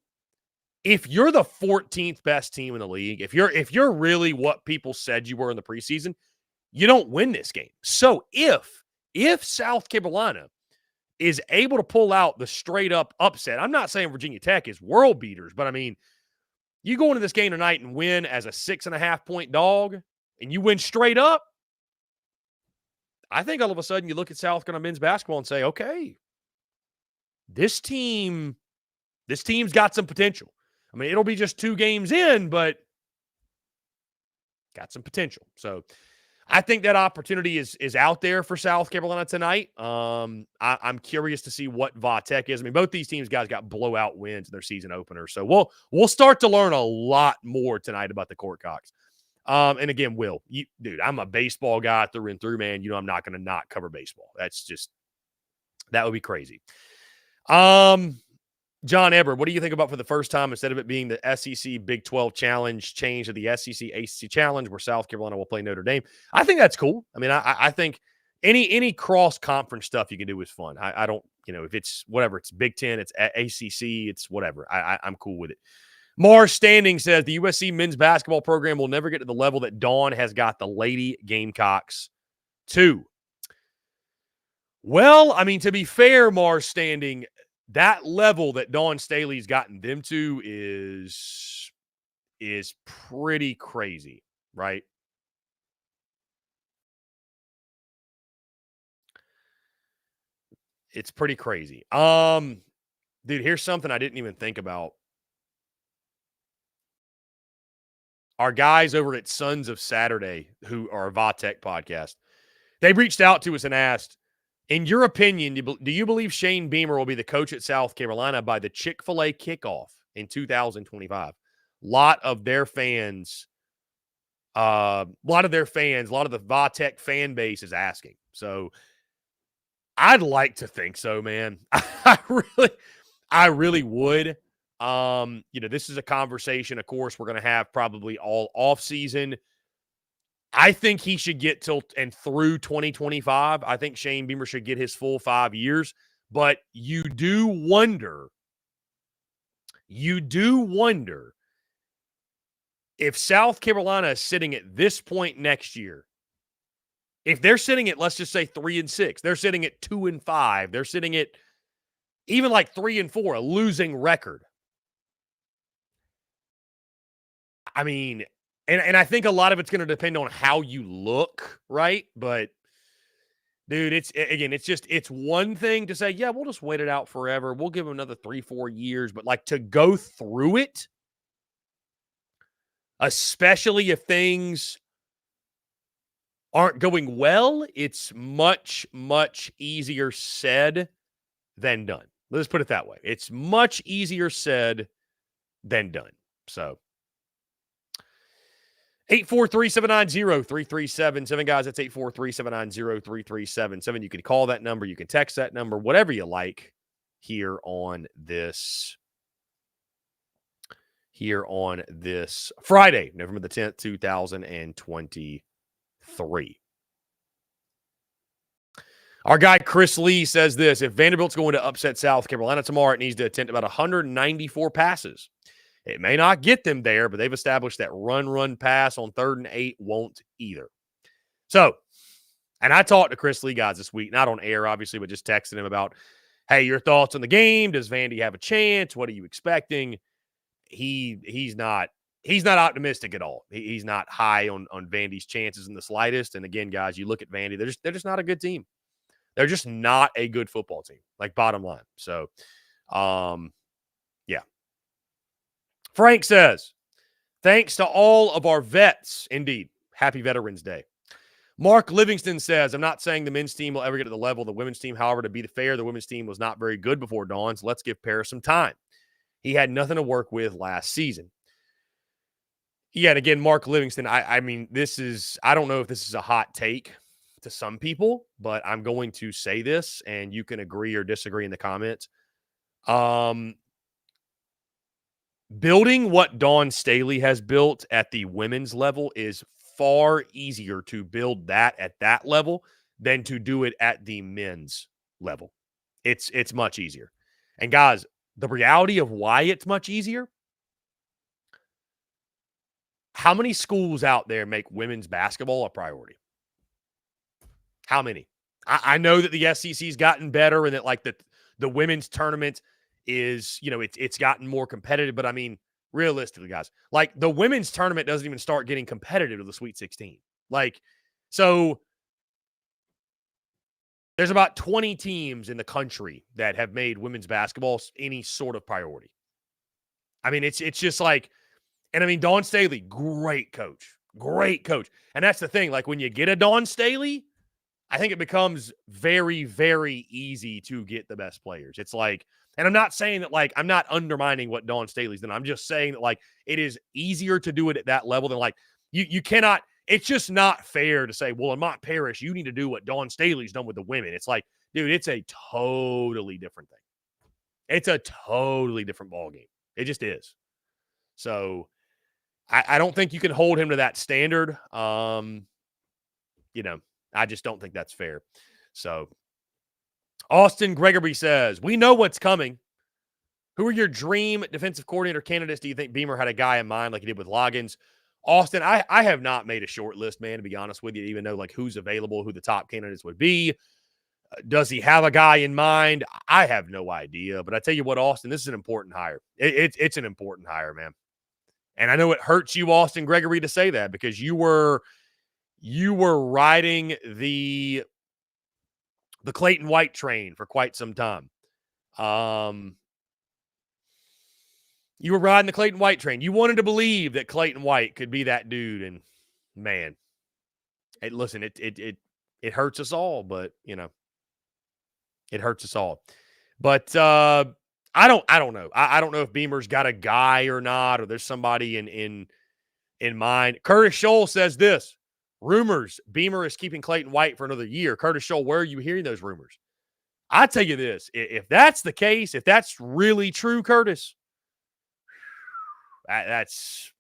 if you're the 14th best team in the league, if you're really what people said you were in the preseason, you don't win this game. So if South Carolina is able to pull out the straight up upset, I'm not saying Virginia Tech is world beaters, but I mean, you go into this game tonight and win as a 6.5-point dog, and you win straight up, I think all of a sudden you look at South Carolina men's basketball and say, okay, this team's got some potential. I mean, it'll be just 2 games in, but got some potential. So I think that opportunity is out there for South Carolina tonight. I'm curious to see what Va-Tech is. I mean, both these teams, guys, got blowout wins in their season opener. So we'll start to learn a lot more tonight about the Gamecocks. And again, Will, dude, I'm a baseball guy through and through, man. I'm not going to not cover baseball. That would be crazy. John Eber, what do you think about for the first time, instead of it being the SEC Big 12 Challenge, change to the SEC ACC Challenge where South Carolina will play Notre Dame? I think that's cool. I mean, I think any cross-conference stuff you can do is fun. I don't, if it's whatever, it's Big 10, it's ACC, it's whatever. I'm cool with it. Mars Standing says the USC men's basketball program will never get to the level that Dawn has got the Lady Gamecocks to. Well, I mean, to be fair, Mars Standing, that level that Dawn Staley's gotten them to is pretty crazy, right? It's pretty crazy. Dude, here's something I didn't even think about. Our guys over at Sons of Saturday, who are a Va-Tech podcast, they reached out to us and asked, in your opinion, do you believe Shane Beamer will be the coach at South Carolina by the Chick-fil-A kickoff in 2025? A lot of the Va-Tech fan base is asking. So I'd like to think so, man. I really would. This is a conversation, of course, we're going to have probably all off season. I think he should get through 2025. I think Shane Beamer should get his full 5 years, but you do wonder if South Carolina is sitting at this point next year. If they're sitting at, let's just say 3-6, they're sitting at 2-5, they're sitting at even like 3-4, a losing record. I mean, and I think a lot of it's going to depend on how you look, right? But dude, it's one thing to say, yeah, we'll just wait it out forever. We'll give them another 3-4 years, but like to go through it, especially if things aren't going well, it's much, much easier said than done. Let's put it that way. It's much easier said than done. So 843-790-3377. Guys, that's 843-790-3377. You can call that number. You can text that number, whatever you like here on this Friday, November the 10th, 2023. Our guy Chris Lee says this: if Vanderbilt's going to upset South Carolina tomorrow, it needs to attempt about 194 passes. It may not get them there, but they've established that run pass on 3rd and 8 won't either. So, and I talked to Chris Lee, guys, this week, not on air, obviously, but just texting him about, hey, your thoughts on the game? Does Vandy have a chance? What are you expecting? He's not optimistic at all. He's not high on Vandy's chances in the slightest. And again, guys, you look at Vandy, they're just not a good team. They're just not a good football team, like bottom line. So, yeah. Frank says, thanks to all of our vets. Indeed. Happy Veterans Day. Mark Livingston says, I'm not saying the men's team will ever get to the level of the women's team. However, to be fair, the women's team was not very good before Dawn, so let's give Paris some time. He had nothing to work with last season. Yeah, and again, Mark Livingston, I mean, I don't know if this is a hot take to some people, but I'm going to say this, and you can agree or disagree in the comments. Building what Dawn Staley has built at the women's level is far easier to build that at that level than to do it at the men's level. It's much easier. And guys, the reality of why it's much easier, how many schools out there make women's basketball a priority? How many? I know that the SEC's gotten better and that like the women's tournament is, it's gotten more competitive. But I mean, realistically, guys, like the women's tournament doesn't even start getting competitive to the Sweet 16. Like, so there's about 20 teams in the country that have made women's basketball any sort of priority. I mean, it's just like, and I mean, Dawn Staley, great coach. And that's the thing. Like when you get a Dawn Staley, I think it becomes very, very easy to get the best players. It's like, and I'm not saying that, like, I'm not undermining what Dawn Staley's done. I'm just saying that, like, it is easier to do it at that level than, like, you cannot, it's just not fair to say, well, in Mont Parish, you need to do what Dawn Staley's done with the women. It's like, dude, it's a totally different thing. It's a totally different ballgame. It just is. So I don't think you can hold him to that standard. I just don't think that's fair. So Austin Gregory says, we know what's coming. Who are your dream defensive coordinator candidates? Do you think Beamer had a guy in mind like he did with Loggins? Austin, I have not made a short list, man, to be honest with you, to even know like who's available, who the top candidates would be. Does he have a guy in mind? I have no idea. But I tell you what, Austin, this is an important hire. It's an important hire, man. And I know it hurts you, Austin Gregory, to say that because you were riding the Clayton White train for quite some time. You were riding the Clayton White train. You wanted to believe that Clayton White could be that dude, and man, it hurts us all. But it hurts us all. But I don't know. I don't know if Beamer's got a guy or not, or there's somebody in mind. Curtis Scholl says this. Rumors, Beamer is keeping Clayton White for another year. Curtis Scholl, where are you hearing those rumors? I tell you this, if that's the case, if that's really true, Curtis, that's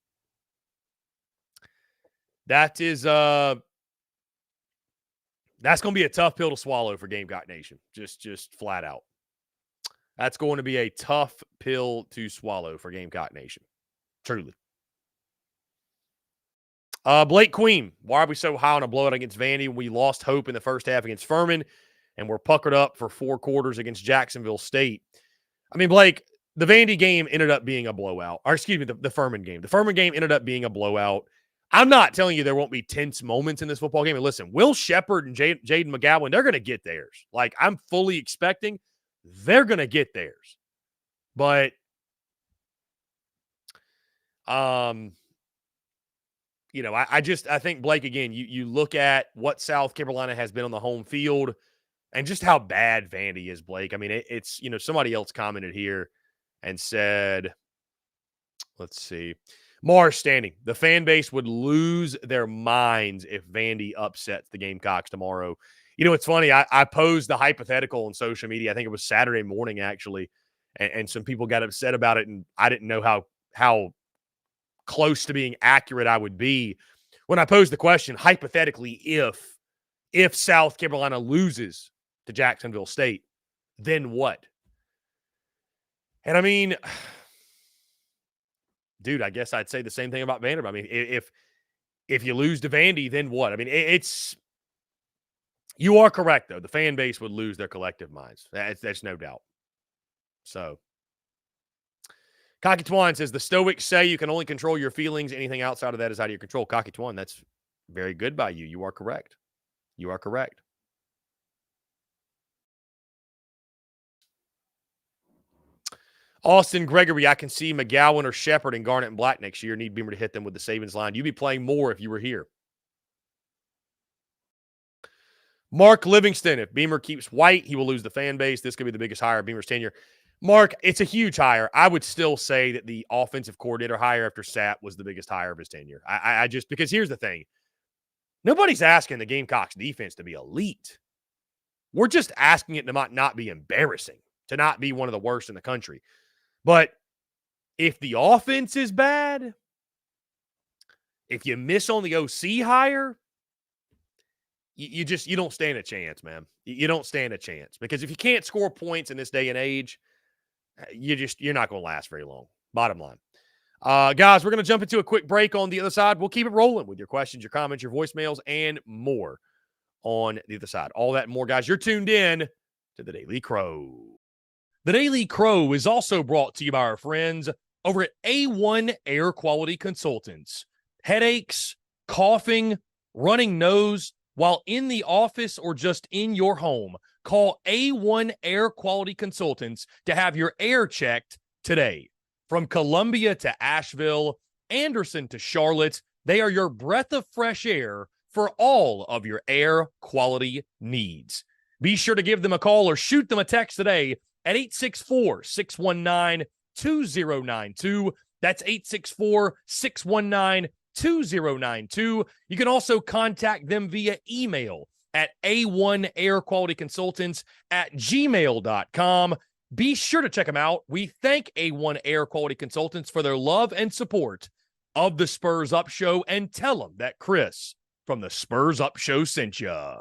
going to be a tough pill to swallow for Gamecock Nation. Just flat out. That's going to be a tough pill to swallow for Gamecock Nation. Truly. Blake Queen, why are we so high on a blowout against Vandy? We lost hope in the first half against Furman, and we're puckered up for 4 quarters against Jacksonville State. I mean, Blake, the Vandy game ended up being a blowout. Or excuse me, the Furman game. The Furman game ended up being a blowout. I'm not telling you there won't be tense moments in this football game. And listen, Will Shepard and Jaden McGowan, they're going to get theirs. Like, I'm fully expecting they're going to get theirs. But, I think, Blake, again, you look at what South Carolina has been on the home field and just how bad Vandy is, Blake. I mean, it's somebody else commented here and said, Let's see. Mars standing. The fan base would lose their minds if Vandy upsets the Gamecocks tomorrow. You know, it's funny. I posed the hypothetical on social media. I think it was Saturday morning, actually, and some people got upset about it, and I didn't know how close to being accurate I would be when I posed the question, hypothetically, if South Carolina loses to Jacksonville State, then what? And I mean, dude, I guess I'd say the same thing about Vanderbilt. I mean, if you lose to Vandy, then what? I mean, it's you are correct though. The fan base would lose their collective minds. That's no doubt. So, Cocky Twan says the Stoics say you can only control your feelings. Anything outside of that is out of your control. Cocky Twan, that's very good by you. You are correct. You are correct. Austin Gregory, I can see McGowan or Shepard and Garnett and Black next year. Need Beamer to hit them with the Sabins line. You'd be playing more if you were here. Mark Livingston, if Beamer keeps White, he will lose the fan base. This could be the biggest hire of Beamer's tenure. Mark, it's a huge hire. I would still say that the offensive coordinator hire after Sapp was the biggest hire of his tenure. I just, because here's the thing. Nobody's asking the Gamecocks defense to be elite. We're just asking it to not be embarrassing, to not be one of the worst in the country. But if the offense is bad, if you miss on the OC hire, you don't stand a chance, man. You don't stand a chance, because if you can't score points in this day and age, you're not going to last very long. Bottom line. Guys, we're going to jump into a quick break. On the other side, we'll keep it rolling with your questions, your comments, your voicemails, and more on the other side. All that and more, guys. You're tuned in to the Daily Crow. The Daily Crow is also brought to you by our friends over at A1 Air Quality Consultants. Headaches, coughing, running nose while in the office or just in your home, call A1 Air Quality Consultants to have your air checked today. From Columbia to Asheville, Anderson to Charlotte, they are your breath of fresh air for all of your air quality needs. Be sure to give them a call or shoot them a text today at 864-619-2092. That's 864-619-2092. You can also contact them via email at a1airqualityconsultants@gmail.com. Be sure to check them out. We thank A1 Air Quality Consultants for their love and support of the Spurs Up Show, and tell them that Chris from the Spurs Up Show sent ya.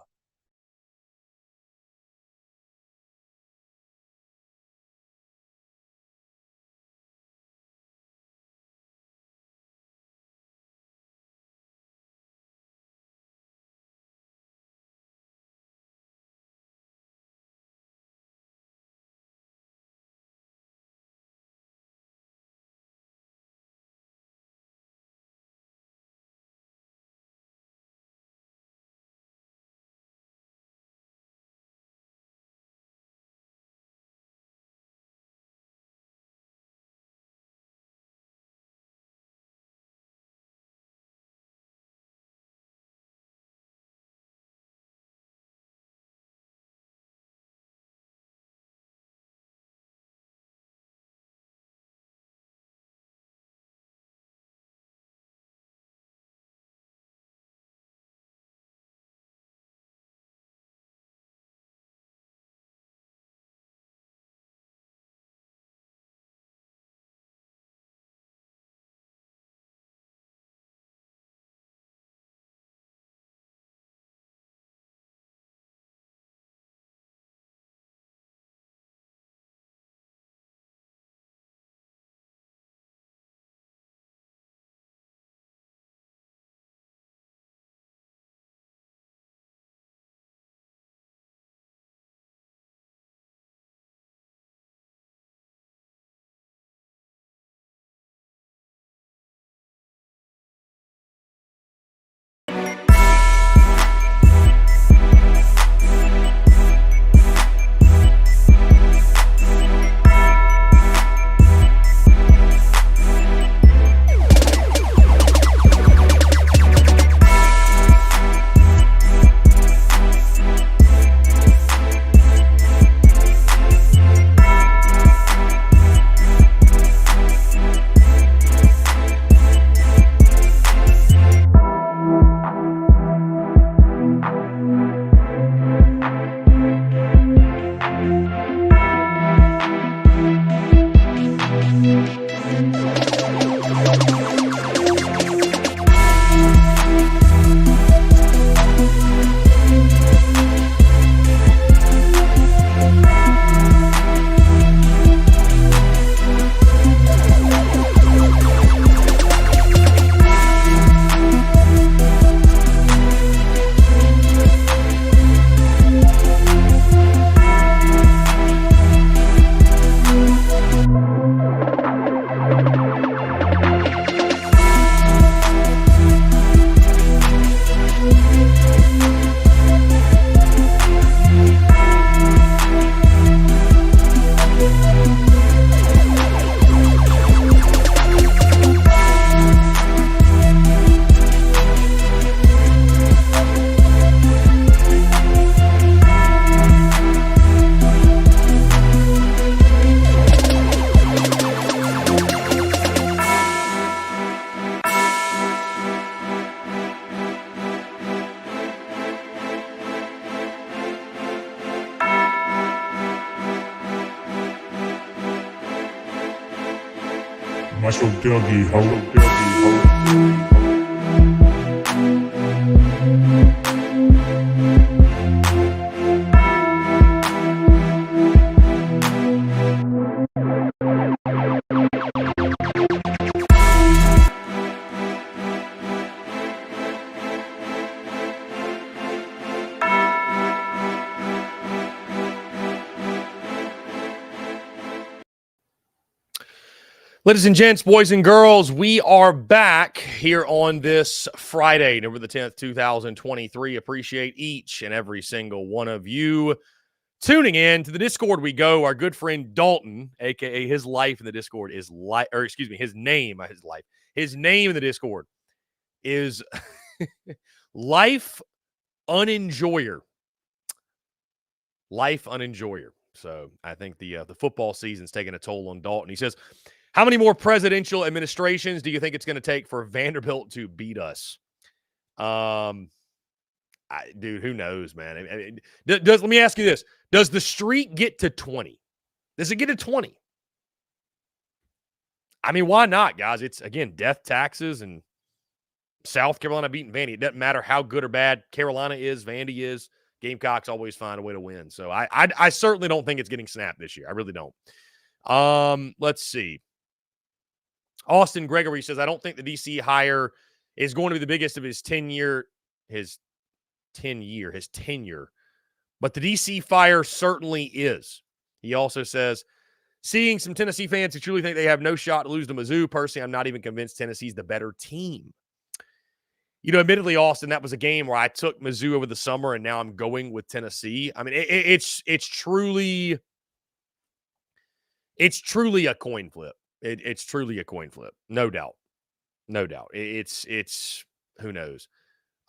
Watch your doggy, ho. Ladies and gents, boys and girls, we are back here on this Friday, November the 10th, 2023. Appreciate each and every single one of you tuning in to the Discord. We go. Our good friend Dalton, aka his life in the Discord is his name in the Discord is Life Unenjoyer. Life Unenjoyer. So I think the football season's taking a toll on Dalton. He says, how many more presidential administrations do you think it's going to take for Vanderbilt to beat us? Dude, who knows, man? Let me ask you this. Does the streak get to 20? Does it get to 20? I mean, why not, guys? It's, again, death taxes and South Carolina beating Vandy. It doesn't matter how good or bad Carolina is, Vandy is. Gamecocks always find a way to win. So I certainly don't think it's getting snapped this year. I really don't. Let's see. Austin Gregory says, I don't think the DC hire is going to be the biggest of his tenure. But the DC fire certainly is. He also says, seeing some Tennessee fans who truly think they have no shot to lose to Mizzou. Personally, I'm not even convinced Tennessee's the better team. You know, admittedly, Austin, that was a game where I took Mizzou over the summer, and now I'm going with Tennessee. I mean, it's truly a coin flip. It's truly a coin flip, no doubt. It's who knows.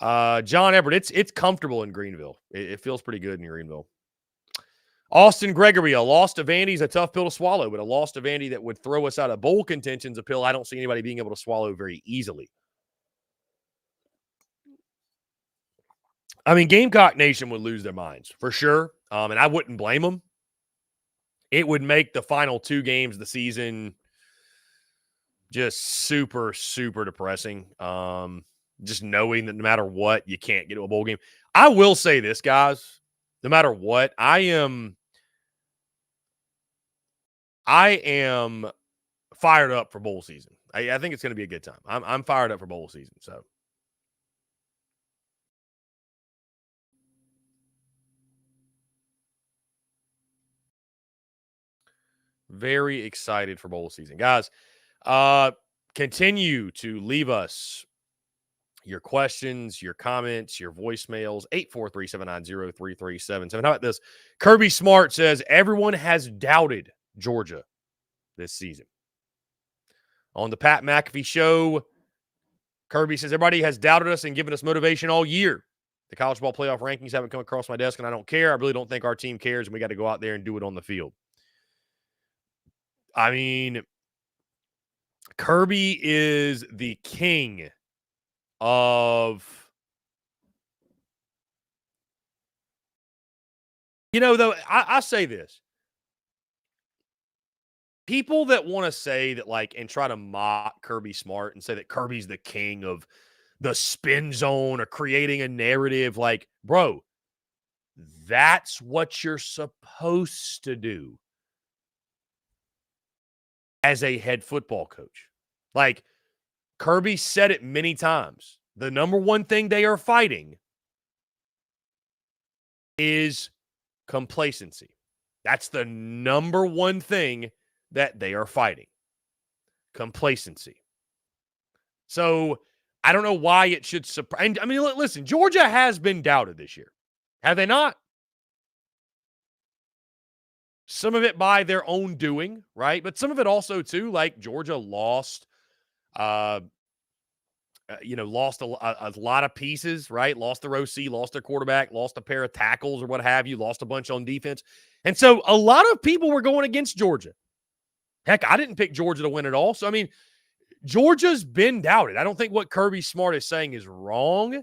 John Everett, it's comfortable in Greenville. It feels pretty good in Greenville. Austin Gregory, a loss to Vandy is a tough pill to swallow, but a loss to Vandy that would throw us out of bowl contention's a pill I don't see anybody being able to swallow very easily. I mean, Gamecock Nation would lose their minds for sure, and I wouldn't blame them. It would make the final two games of the season just super, super depressing. Just knowing that no matter what, you can't get to a bowl game. I will say this, guys. No matter what, I am fired up for bowl season. I think it's going to be a good time. I'm fired up for bowl season. So. Very excited for bowl season. Guys, continue to leave us your questions, your comments, your voicemails, 843-790-3377. How about this? Kirby Smart says, everyone has doubted Georgia this season. On the Pat McAfee show, Kirby says, everybody has doubted us and given us motivation all year. The college ball playoff rankings haven't come across my desk, and I don't care. I really don't think our team cares, and we got to go out there and do it on the field. I mean, Kirby is the king of, though, I say this. People that want to say that, and try to mock Kirby Smart and say that Kirby's the king of the spin zone or creating a narrative, bro, that's what you're supposed to do as a head football coach. Kirby said it many times. The number one thing they are fighting is complacency. That's the number one thing that they are fighting. Complacency. So I don't know why it should surprise. I mean, listen, Georgia has been doubted this year. Have they not? Some of it by their own doing, right? But some of it also, too, Georgia lost, lost a lot of pieces, right? Lost their OC, lost their quarterback, lost a pair of tackles or what have you, lost a bunch on defense. And so a lot of people were going against Georgia. Heck, I didn't pick Georgia to win at all. So, I mean, Georgia's been doubted. I don't think what Kirby Smart is saying is wrong.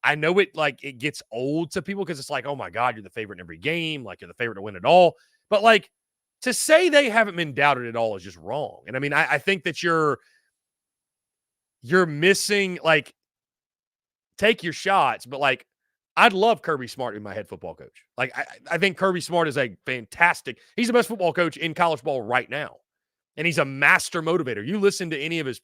I know it gets old to people because it's oh my God, you're the favorite in every game. You're the favorite to win it all. But to say they haven't been doubted at all is just wrong. And I mean, I think that you're missing, like, take your shots, but like, I'd love Kirby Smart to be my head football coach. Like, I think Kirby Smart is a fantastic, he's the best football coach in college ball right now. And he's a master motivator. You listen to any of his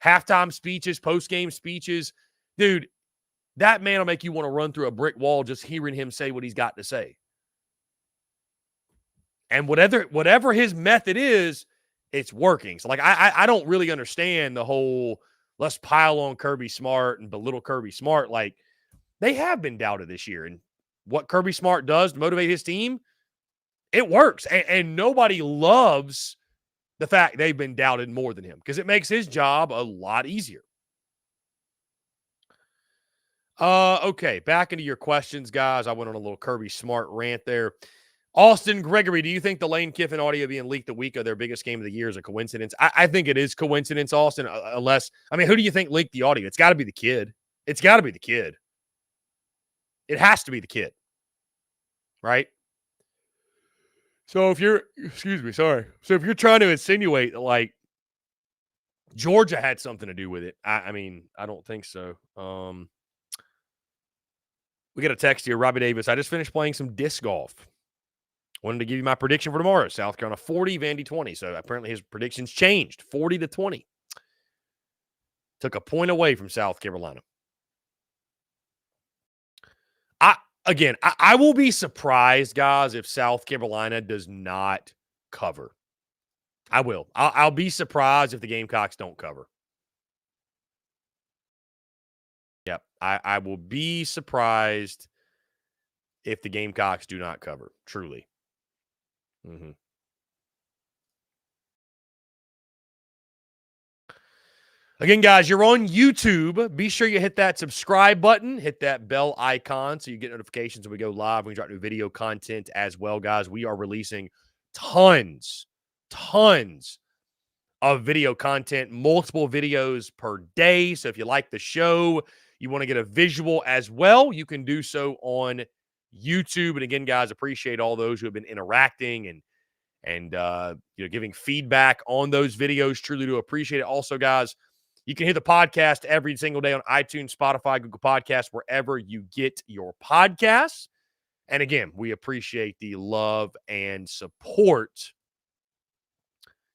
halftime speeches, post-game speeches, dude, that man will make you want to run through a brick wall just hearing him say what he's got to say. And whatever his method is, it's working. So, like, I don't really understand the whole let's pile on Kirby Smart and belittle Kirby Smart. Like, they have been doubted this year. And what Kirby Smart does to motivate his team, it works. And nobody loves the fact they've been doubted more than him because it makes his job a lot easier. Okay, back into your questions, guys. I went on a little Kirby Smart rant there. Austin Gregory, do you think the Lane Kiffin audio being leaked the week of their biggest game of the year is a coincidence? I think it is coincidence, Austin, unless, I mean, who do you think leaked the audio? It's got to be the kid. It's got to be the kid. It has to be the kid, right? So if you're, So if you're trying to insinuate that, like, Georgia had something to do with it, I mean, I don't think so. We got a text here, Robbie Davis. I just finished playing some disc golf. Wanted to give you my prediction for tomorrow. South Carolina 40, Vandy 20. So apparently his predictions changed, 40-20. Took a point away from South Carolina. I will be surprised, guys, if South Carolina does not cover. I will. I'll be surprised if the Gamecocks don't cover. Yep. I will be surprised if the Gamecocks do not cover, truly. Mm-hmm. Again, guys, you're on YouTube. Be sure you hit that subscribe button, hit that bell icon so you get notifications when we go live. We drop new video content as well, guys. We are releasing tons of video content, multiple videos per day. So if you like the show, you want to get a visual as well, you can do so on YouTube. And again, guys, appreciate all those who have been interacting and giving feedback on those videos. Truly do appreciate it. Also, guys, you can hear the podcast every single day on iTunes, Spotify, Google Podcasts, wherever you get your podcasts. And again, we appreciate the love and support.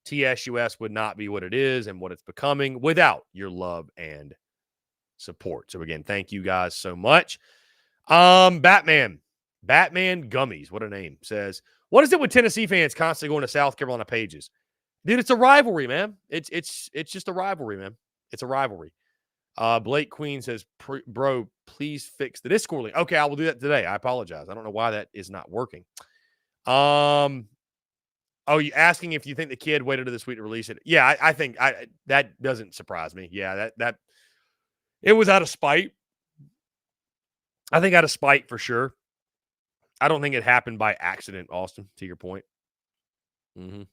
TSUS would not be what it is and what it's becoming without your love and support. So again, thank you guys so much. Batman Gummies, what a name, says, what is it with Tennessee fans constantly going to South Carolina pages? Dude, it's a rivalry, man. It's just a rivalry, man. It's a rivalry. Blake Queen says, bro, please fix the Discord link. Okay, I will do that today. I apologize. I don't know why that is not working. Oh, you asking if you think the kid waited to this week to release it? Yeah, I think that doesn't surprise me. Yeah, that it was out of spite. I think out of spite for sure. I don't think it happened by accident, Austin, to your point. Mm-hmm.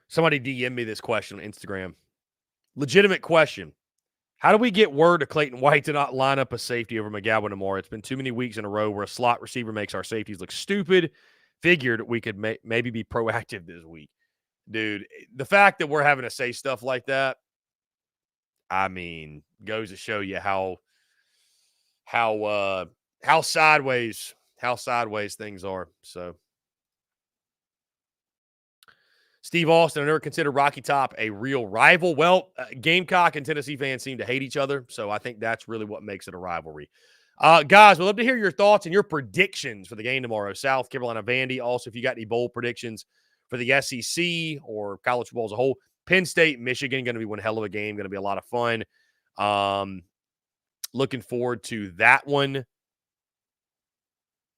Somebody DM me this question on Instagram. Legitimate question. How do we get word to Clayton White to not line up a safety over McGowan tomorrow? It's been too many weeks in a row where a slot receiver makes our safeties look stupid. Figured we could maybe be proactive this week. Dude, the fact that we're having to say stuff like that, I mean, goes to show you how sideways things are. So Steve Austin, I never considered Rocky Top a real rival. Well, Gamecock and Tennessee fans seem to hate each other, so I think that's really what makes it a rivalry. Guys, we'd love to hear your thoughts and your predictions for the game tomorrow. South Carolina, Vandy. Also, if you got any bold predictions for the SEC or college football as a whole. Penn State, Michigan, going to be one hell of a game. Going to be a lot of fun. Looking forward to that one.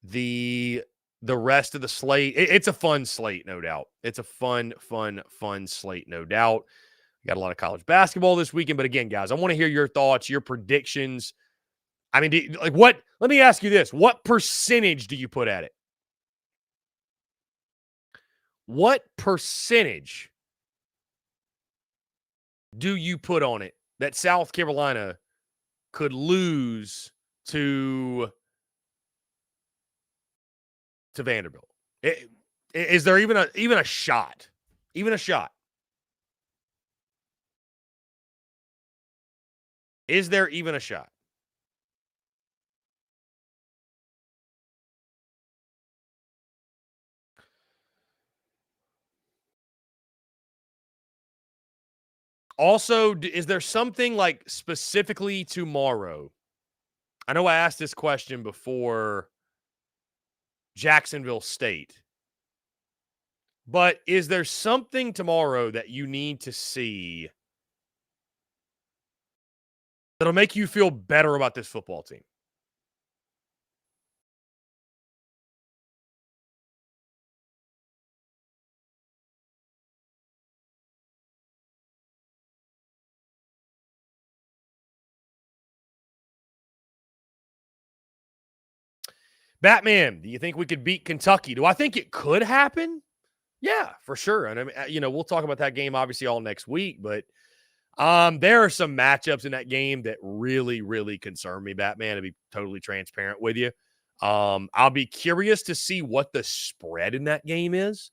The rest of the slate, it's a fun slate, no doubt. It's a fun slate, no doubt. We got a lot of college basketball this weekend. But again, guys, I want to hear your thoughts, your predictions. I mean, let me ask you this. What percentage do you put at it? What percentage do you put on it that South Carolina could lose to to Vanderbilt. Is there even a shot? Even a shot? Is there even a shot? Also, is there something like specifically tomorrow? I know I asked this question before Jacksonville State, but is there something tomorrow that you need to see that'll make you feel better about this football team? Batman, do you think we could beat Kentucky? Do I think it could happen? Yeah, for sure. And I mean, we'll talk about that game obviously all next week, but there are some matchups in that game that really, really concern me, Batman, to be totally transparent with you. I'll be curious to see what the spread in that game is.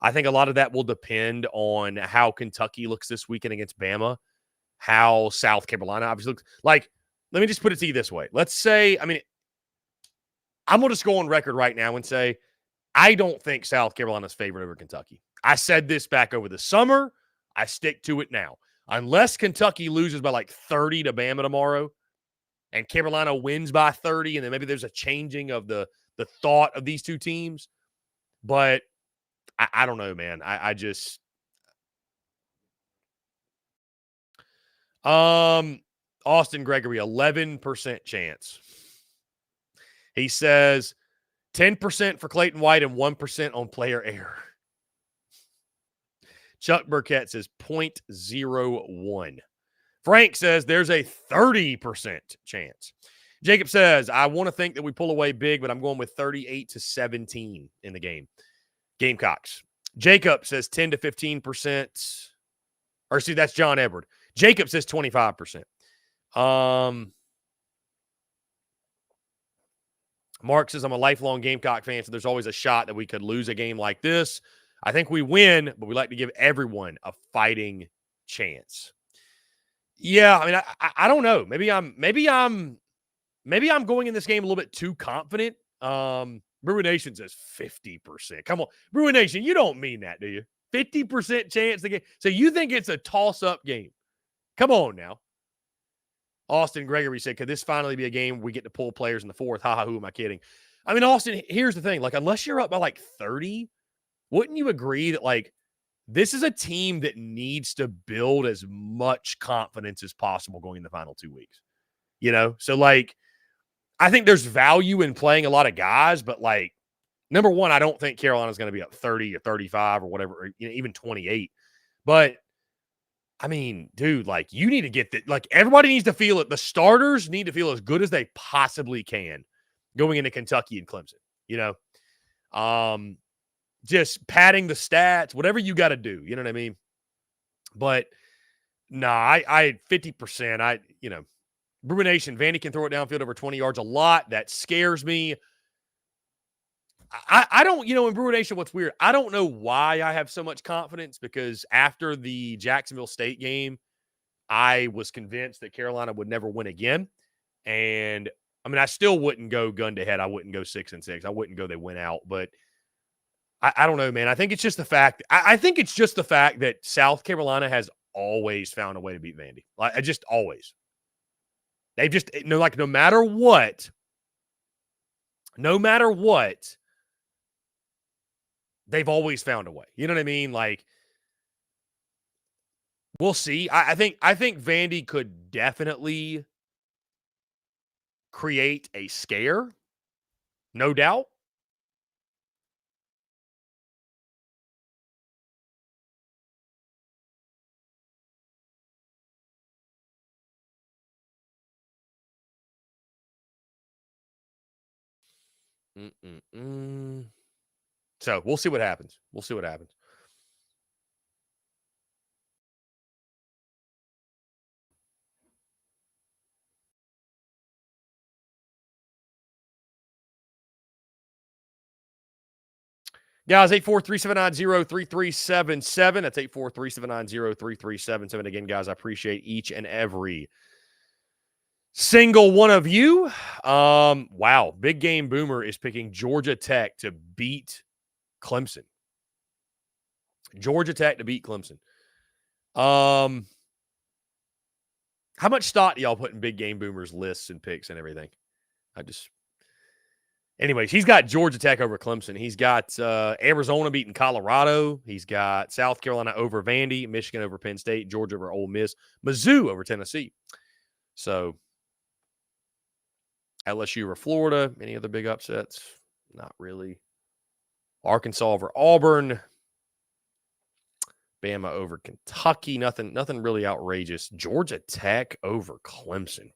I think a lot of that will depend on how Kentucky looks this weekend against Bama, how South Carolina obviously looks. Like, let me just put it to you this way. Let's say, I mean, I'm going to just go on record right now and say, I don't think South Carolina's favored over Kentucky. I said this back over the summer. I stick to it now. Unless Kentucky loses by like 30 to Bama tomorrow and Carolina wins by 30, and then maybe there's a changing of the thought of these two teams. But I don't know, man. I just Austin Gregory, 11% chance. He says 10% for Clayton White and 1% on player error. Chuck Burkett says 0.01. Frank says there's a 30% chance. Jacob says, I want to think that we pull away big, but I'm going with 38-17 in the game. Gamecocks. Jacob says 10 to 15%. Or see, that's John Edward. Jacob says 25%. Mark says, I'm a lifelong Gamecock fan, so there's always a shot that we could lose a game like this. I think we win, but we like to give everyone a fighting chance. Yeah, I mean, I don't know. Maybe I'm going in this game a little bit too confident. Brewer Nation says 50%. Come on, Brewer Nation, you don't mean that, do you? 50% chance to get. So you think it's a toss-up game? Come on now. Austin Gregory said, could this finally be a game we get to pull players in the fourth? Ha, who am I kidding? I mean, Austin, here's the thing. Like, unless you're up by like 30, wouldn't you agree that, like, this is a team that needs to build as much confidence as possible going in the final 2 weeks? So, like, I think there's value in playing a lot of guys, but, like, number one, I don't think Carolina's going to be up 30 or 35 or whatever, or, even 28. But I mean, dude, like, you need to get that. Like, everybody needs to feel it. The starters need to feel as good as they possibly can going into Kentucky and Clemson. Just padding the stats, whatever you got to do. You know what I mean? But I 50%. Brewer Nation, Vandy can throw it downfield over 20 yards a lot. That scares me. I don't, in Brewer Nation, what's weird, I don't know why I have so much confidence, because after the Jacksonville State game, I was convinced that Carolina would never win again. And I mean, I still wouldn't go gun to head. I wouldn't go 6-6. I wouldn't go they went out. But I don't know, man. I think it's just the fact. I think it's just the fact that South Carolina has always found a way to beat Vandy. Like, just always. They've just, no matter what, they've always found a way. You know what I mean? Like, we'll see. I think Vandy could definitely create a scare, no doubt. So we'll see what happens. Guys, 843-790-3377. That's 843-790-3377. Again, guys, I appreciate each and every single one of you. Wow. Big Game Boomer is picking Georgia Tech to beat Clemson. Georgia Tech to beat Clemson. How much stock do y'all put in Big Game Boomer's lists and picks and everything? Anyways, he's got Georgia Tech over Clemson. He's got Arizona beating Colorado. He's got South Carolina over Vandy, Michigan over Penn State, Georgia over Ole Miss, Mizzou over Tennessee. So, LSU over Florida. Any other big upsets? Not really. Arkansas over Auburn. Bama over Kentucky. Nothing really outrageous. Georgia Tech over Clemson.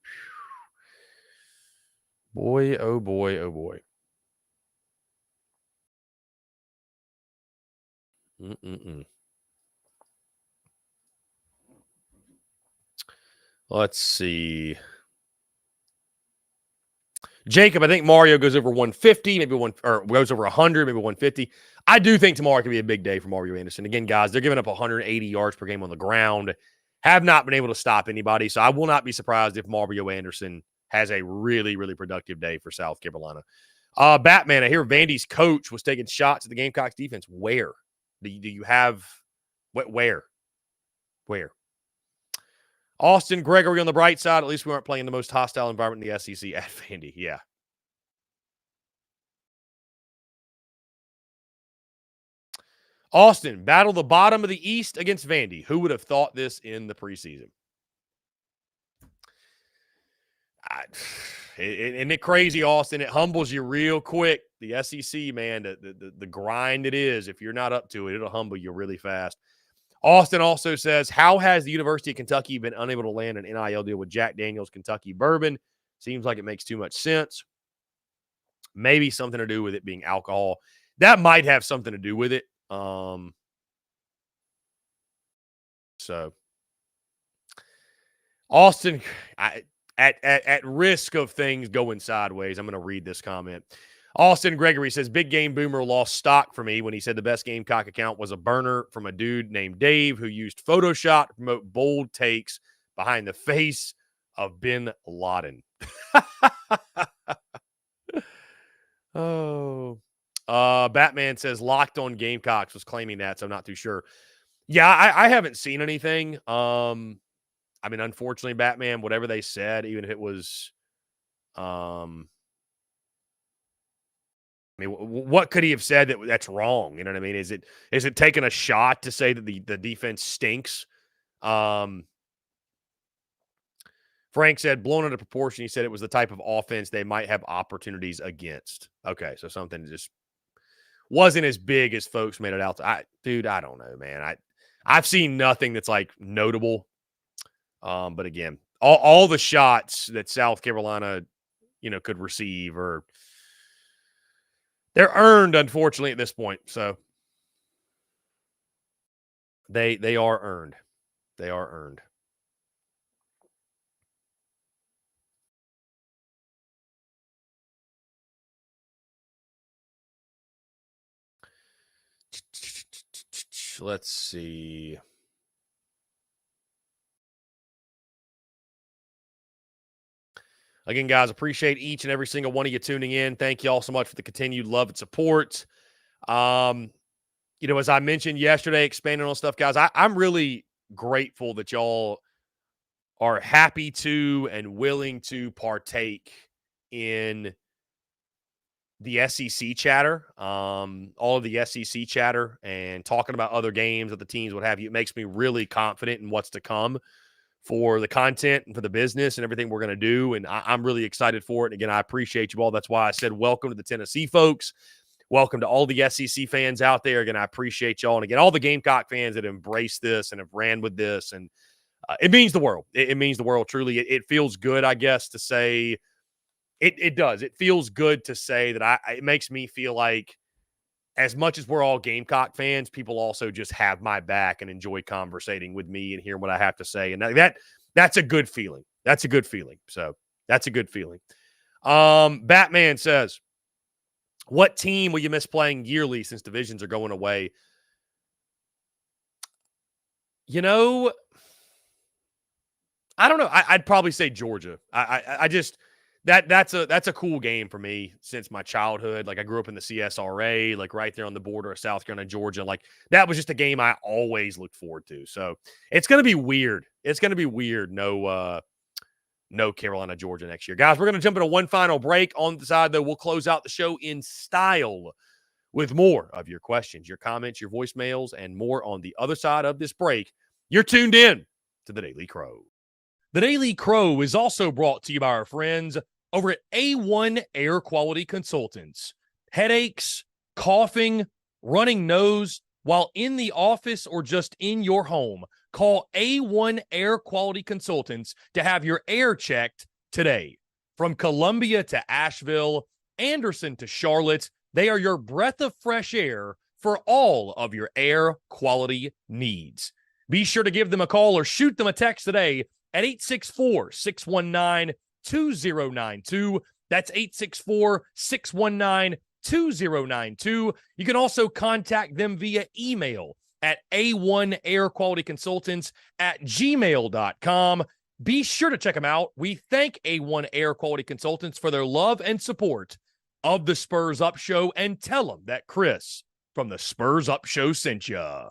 Boy, oh boy, oh boy. Let's see. Jacob, I think Mario goes over 150, or goes over 100, maybe 150. I do think tomorrow could be a big day for Mario Anderson. Again, guys, they're giving up 180 yards per game on the ground. Have not been able to stop anybody, so I will not be surprised if Mario Anderson has a really, really productive day for South Carolina. Batman, I hear Vandy's coach was taking shots at the Gamecocks defense. Where? Do you have – where? Austin Gregory on the bright side. At least we aren't playing the most hostile environment in the SEC at Vandy. Yeah. Austin, battle the bottom of the East against Vandy. Who would have thought this in the preseason? Isn't it crazy, Austin? It humbles you real quick. The SEC, man, the grind it is. If you're not up to it, it'll humble you really fast. Austin also says, how has the University of Kentucky been unable to land an NIL deal with Jack Daniel's Kentucky Bourbon? Seems like it makes too much sense. Maybe something to do with it being alcohol. That might have something to do with it. So, Austin, at risk of things going sideways, I'm going to read this comment. Austin Gregory says, Big Game Boomer lost stock for me when he said the best Gamecock account was a burner from a dude named Dave who used Photoshop to promote bold takes behind the face of Bin Laden. Oh. Batman says Locked On Gamecocks was claiming that, so I'm not too sure. Yeah, I haven't seen anything. I mean, unfortunately, Batman, whatever they said, even if it was I mean, what could he have said that's wrong? You know what I mean? Is it taking a shot to say that the defense stinks? Frank said, blown out of proportion. He said it was the type of offense they might have opportunities against. Okay, so something just wasn't as big as folks made it out. Dude, I don't know, man. I've seen nothing that's like notable. But again, all the shots that South Carolina, could receive they're earned, unfortunately, at this point. So they are earned. They are earned. Let's see. Again, guys, appreciate each and every single one of you tuning in. Thank you all so much for the continued love and support. As I mentioned yesterday, expanding on stuff, guys, I'm really grateful that y'all are happy to and willing to partake in the SEC chatter, all of the SEC chatter, and talking about other games that the teams would have you. It makes me really confident in what's to come for the content and for the business and everything we're going to do. And I'm really excited for it. And again, I appreciate you all. That's why I said welcome to the Tennessee folks. Welcome to all the SEC fans out there. Again, I appreciate y'all. And again, all the Gamecock fans that embrace this and have ran with this. And it means the world. It means the world, truly. It feels good, I guess, to say it does. It feels good to say that it makes me feel like as much as we're all Gamecock fans, people also just have my back and enjoy conversating with me and hearing what I have to say. And that's a good feeling. That's a good feeling. So that's a good feeling. Batman says, What team will you miss playing yearly since divisions are going away? You know, I don't know. I'd probably say Georgia. I just that's a cool game for me since my childhood. Like I grew up in the CSRA, like right there on the border of South Carolina, Georgia. Like that was just a game I always looked forward to. So it's gonna be weird. It's gonna be weird. No Carolina, Georgia next year. Guys, we're going to jump into one final break. On the side, though, we'll close out the show in style with more of your questions, your comments, your voicemails, and more on the other side of this break. You're tuned in to The Daily Crow. The Daily Crow is also brought to you by our friends over at A1 Air Quality Consultants. Headaches, coughing, running nose while in the office or just in your home. Call A1 Air Quality Consultants to have your air checked today. From Columbia to Asheville, Anderson to Charlotte, they are your breath of fresh air for all of your air quality needs. Be sure to give them a call or shoot them a text today at 864-619-2092. That's 864-619-2092. You can also contact them via email at a1airqualityconsultants@gmail.com. Be sure to check them out. We thank A1 Air Quality Consultants for their love and support of the Spurs Up Show, and tell them that Chris from the Spurs Up Show sent you.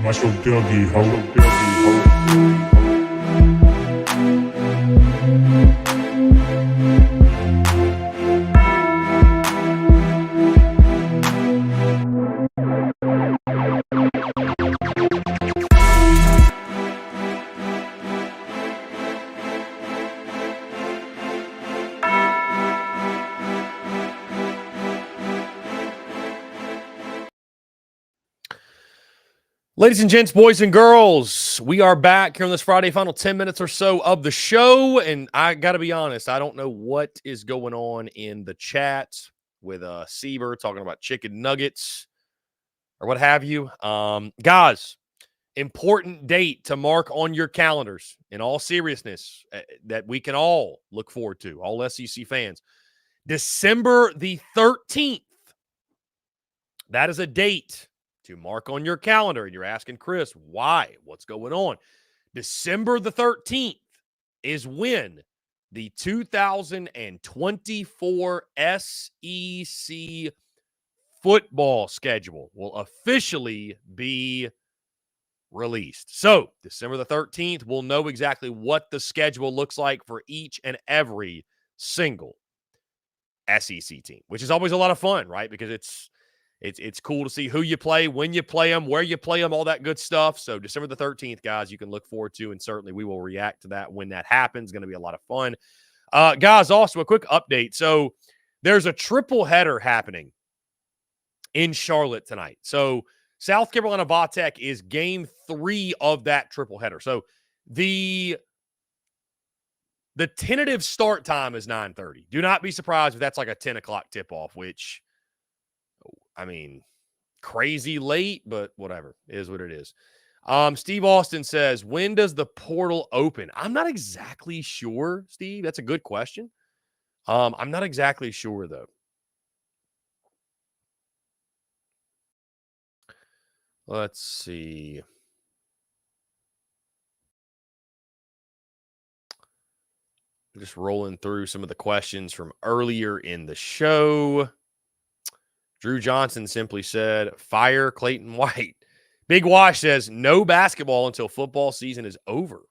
Watch your Dougie, ho. Ladies and gents, boys and girls, we are back here on this Friday, final 10 minutes or so of the show. And I got to be honest, I don't know what is going on in the chat with Sieber talking about chicken nuggets or what have you. Guys, important date to mark on your calendars in all seriousness that we can all look forward to, all SEC fans. December the 13th. That is a date to mark on your calendar. And you're asking, Chris, why? What's going on? December the 13th is when the 2024 SEC football schedule will officially be released. So December the 13th, we'll know exactly what the schedule looks like for each and every single SEC team, which is always a lot of fun, right? Because it's cool to see who you play, when you play them, where you play them, all that good stuff. So December the 13th, guys, you can look forward to, and certainly we will react to that when that happens. Going to be a lot of fun. Guys, also a quick update. So there's a triple header happening in Charlotte tonight. So South Carolina Vatech is game 3 of that triple header. So the tentative start time is 9:30. Do not be surprised if that's like a 10 o'clock tip-off, which, I mean, crazy late, but whatever. It is what it is. Steve Austin says, when does the portal open? I'm not exactly sure, Steve. That's a good question. I'm not exactly sure, though. Let's see. Just rolling through some of the questions from earlier in the show. Drew Johnson simply said, fire Clayton White. Big Wash says, no basketball until football season is over.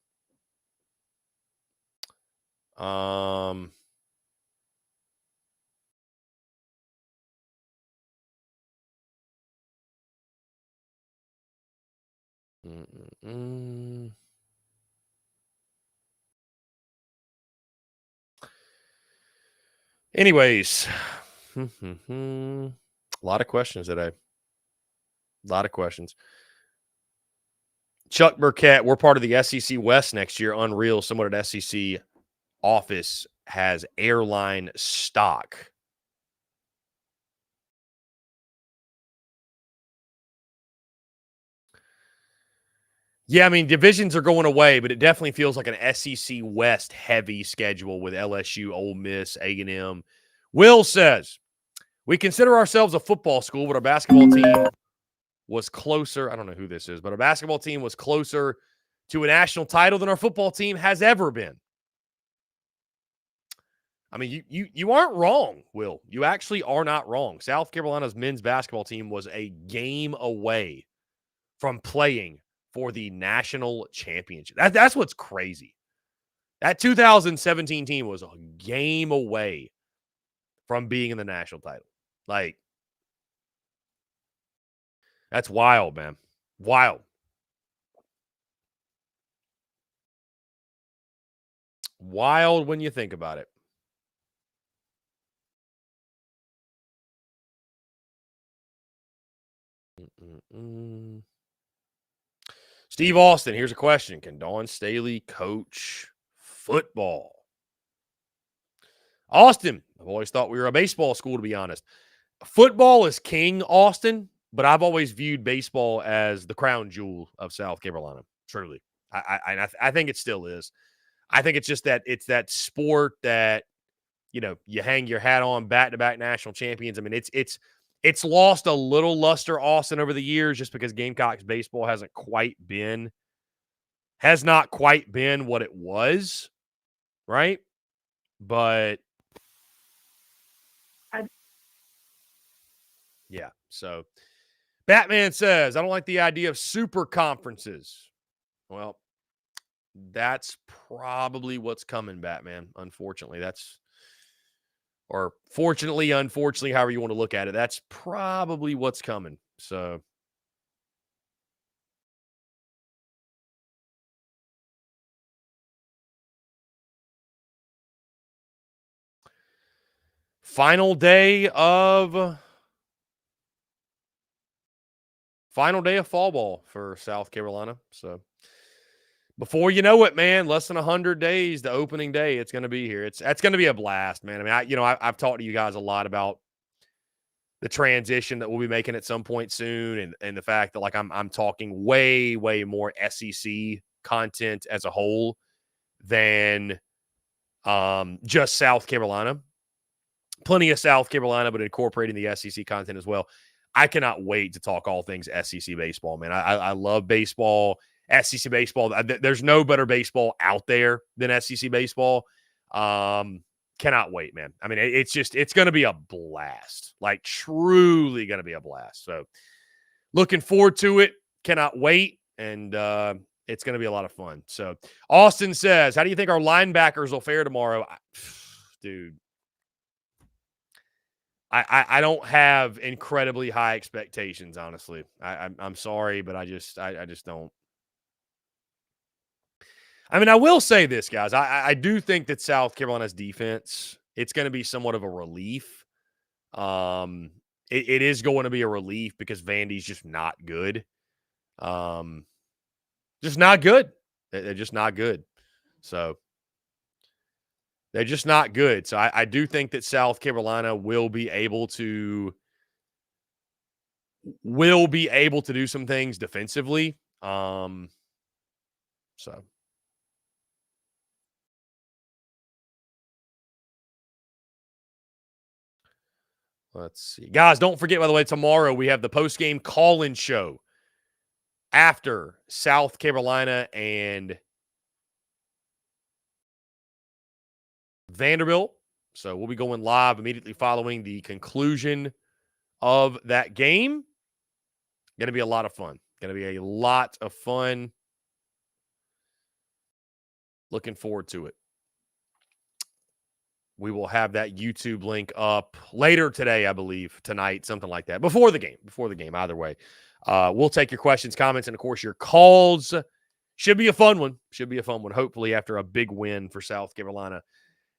Anyways, a lot of questions today. A lot of questions. Chuck Burkett, we're part of the SEC West next year. Unreal. Someone at SEC office has airline stock. Yeah, I mean, divisions are going away, but it definitely feels like an SEC West heavy schedule with LSU, Ole Miss, A&M. Will says, we consider ourselves a football school, but our basketball team was closer. I don't know who this is, but our basketball team was closer to a national title than our football team has ever been. I mean, you aren't wrong, Will. You actually are not wrong. South Carolina's men's basketball team was a game away from playing for the national championship. That's what's crazy. That 2017 team was a game away from being in the national title. Like, that's wild, man. Wild. Wild when you think about it. Steve Austin, here's a question. Can Dawn Staley coach football? Austin, I've always thought we were a baseball school, to be honest. Football is king, Austin, but I've always viewed baseball as the crown jewel of South Carolina, truly. I think it still is. I think it's just that it's that sport that, you know, you hang your hat on, back-to-back national champions. I mean, it's lost a little luster, Austin, over the years just because Gamecocks baseball has not quite been what it was, right? But yeah, so Batman says, I don't like the idea of super conferences. Well, that's probably what's coming, Batman. Unfortunately, or fortunately, unfortunately, however you want to look at it, that's probably what's coming. So, final day of fall ball for South Carolina. So, before you know it, man, less than 100 days to opening day, it's going to be here. That's going to be a blast, man. I mean, I've talked to you guys a lot about the transition that we'll be making at some point soon, and the fact that, like, I'm talking way more SEC content as a whole than just South Carolina. Plenty of South Carolina, but incorporating the SEC content as well. I cannot wait to talk all things SEC baseball, man. I love baseball. SEC baseball. There's no better baseball out there than SEC baseball. Cannot wait, man. I mean, it's going to be a blast. Like, truly going to be a blast. So, looking forward to it. Cannot wait. And it's going to be a lot of fun. So, Austin says, how do you think our linebackers will fare tomorrow? Dude, I don't have incredibly high expectations, honestly. I'm sorry, but I just don't. I mean, I will say this, guys. I do think that South Carolina's defense, it's going to be somewhat of a relief. It is going to be a relief because Vandy's just not good. Just not good. They're just not good. So they're just not good. So I do think that South Carolina will be able to do some things defensively. So let's see. Guys, don't forget, by the way, tomorrow we have the post-game call-in show after South Carolina and Vanderbilt. So we'll be going live immediately following the conclusion of that game. Going to be a lot of fun. Going to be a lot of fun. Looking forward to it. We will have that YouTube link up later today, I believe, tonight, something like that. Before the game, either way. We'll take your questions, comments, and, of course, your calls. Should be a fun one. Hopefully, after a big win for South Carolina.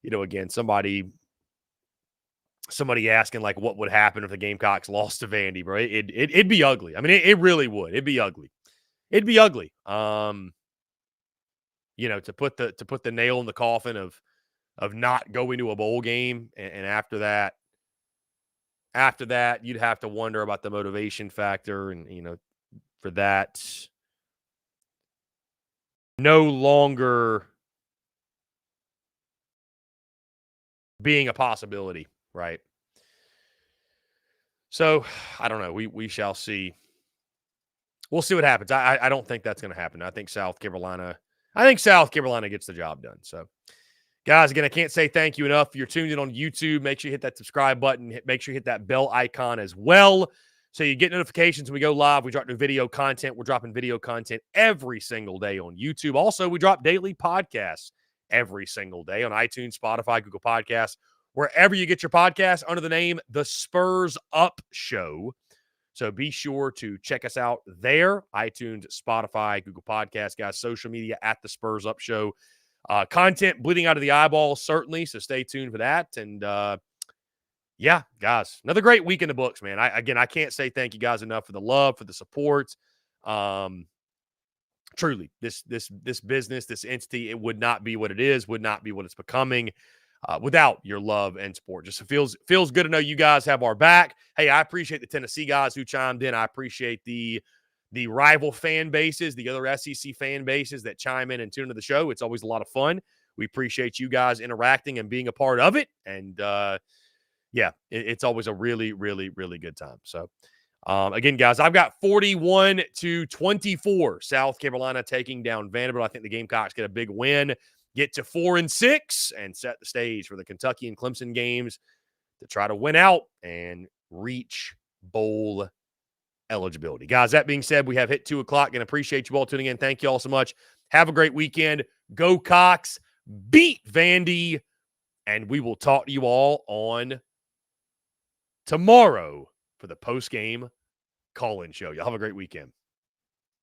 Again, somebody asking, like, what would happen if the Gamecocks lost to Vandy, bro? It'd be ugly. I mean, it really would. It'd be ugly. To put the nail in the coffin of not going to a bowl game, and after that, you'd have to wonder about the motivation factor, and for that no longer being a possibility, right? So I don't know. We shall see. We'll see what happens. I don't think that's going to happen. I think South Carolina gets the job done. So, guys, again, I can't say thank you enough. If you're tuned in on YouTube, make sure you hit that subscribe button. Make sure you hit that bell icon as well, so you get notifications when we go live. We drop new video content. We're dropping video content every single day on YouTube. Also, we drop daily podcasts every single day on iTunes, Spotify, Google Podcasts, wherever you get your podcasts under the name The Spurs Up Show. So be sure to check us out there, iTunes, Spotify, Google Podcasts, guys, social media at The Spurs Up Show. Content bleeding out of the eyeball, certainly, so stay tuned for that. And, yeah, guys, another great week in the books, man. I can't say thank you guys enough for the love, for the support. Truly, this business, this entity, it would not be what it is, would not be what it's becoming without your love and support. Just feels good to know you guys have our back. Hey, I appreciate the Tennessee guys who chimed in. I appreciate the rival fan bases, the other SEC fan bases that chime in and tune into the show. It's always a lot of fun. We appreciate you guys interacting and being a part of it. And yeah, it's always a really, really, really good time. So, again, guys, I've got 41-24 South Carolina taking down Vanderbilt. I think the Gamecocks get a big win, get to 4-6, and set the stage for the Kentucky and Clemson games to try to win out and reach bowl eligibility. Guys, that being said, we have hit 2 o'clock and appreciate you all tuning in. Thank you all so much. Have a great weekend. Go Cox. Beat Vandy. And we will talk to you all on tomorrow for the post-game call-in show. Y'all have a great weekend.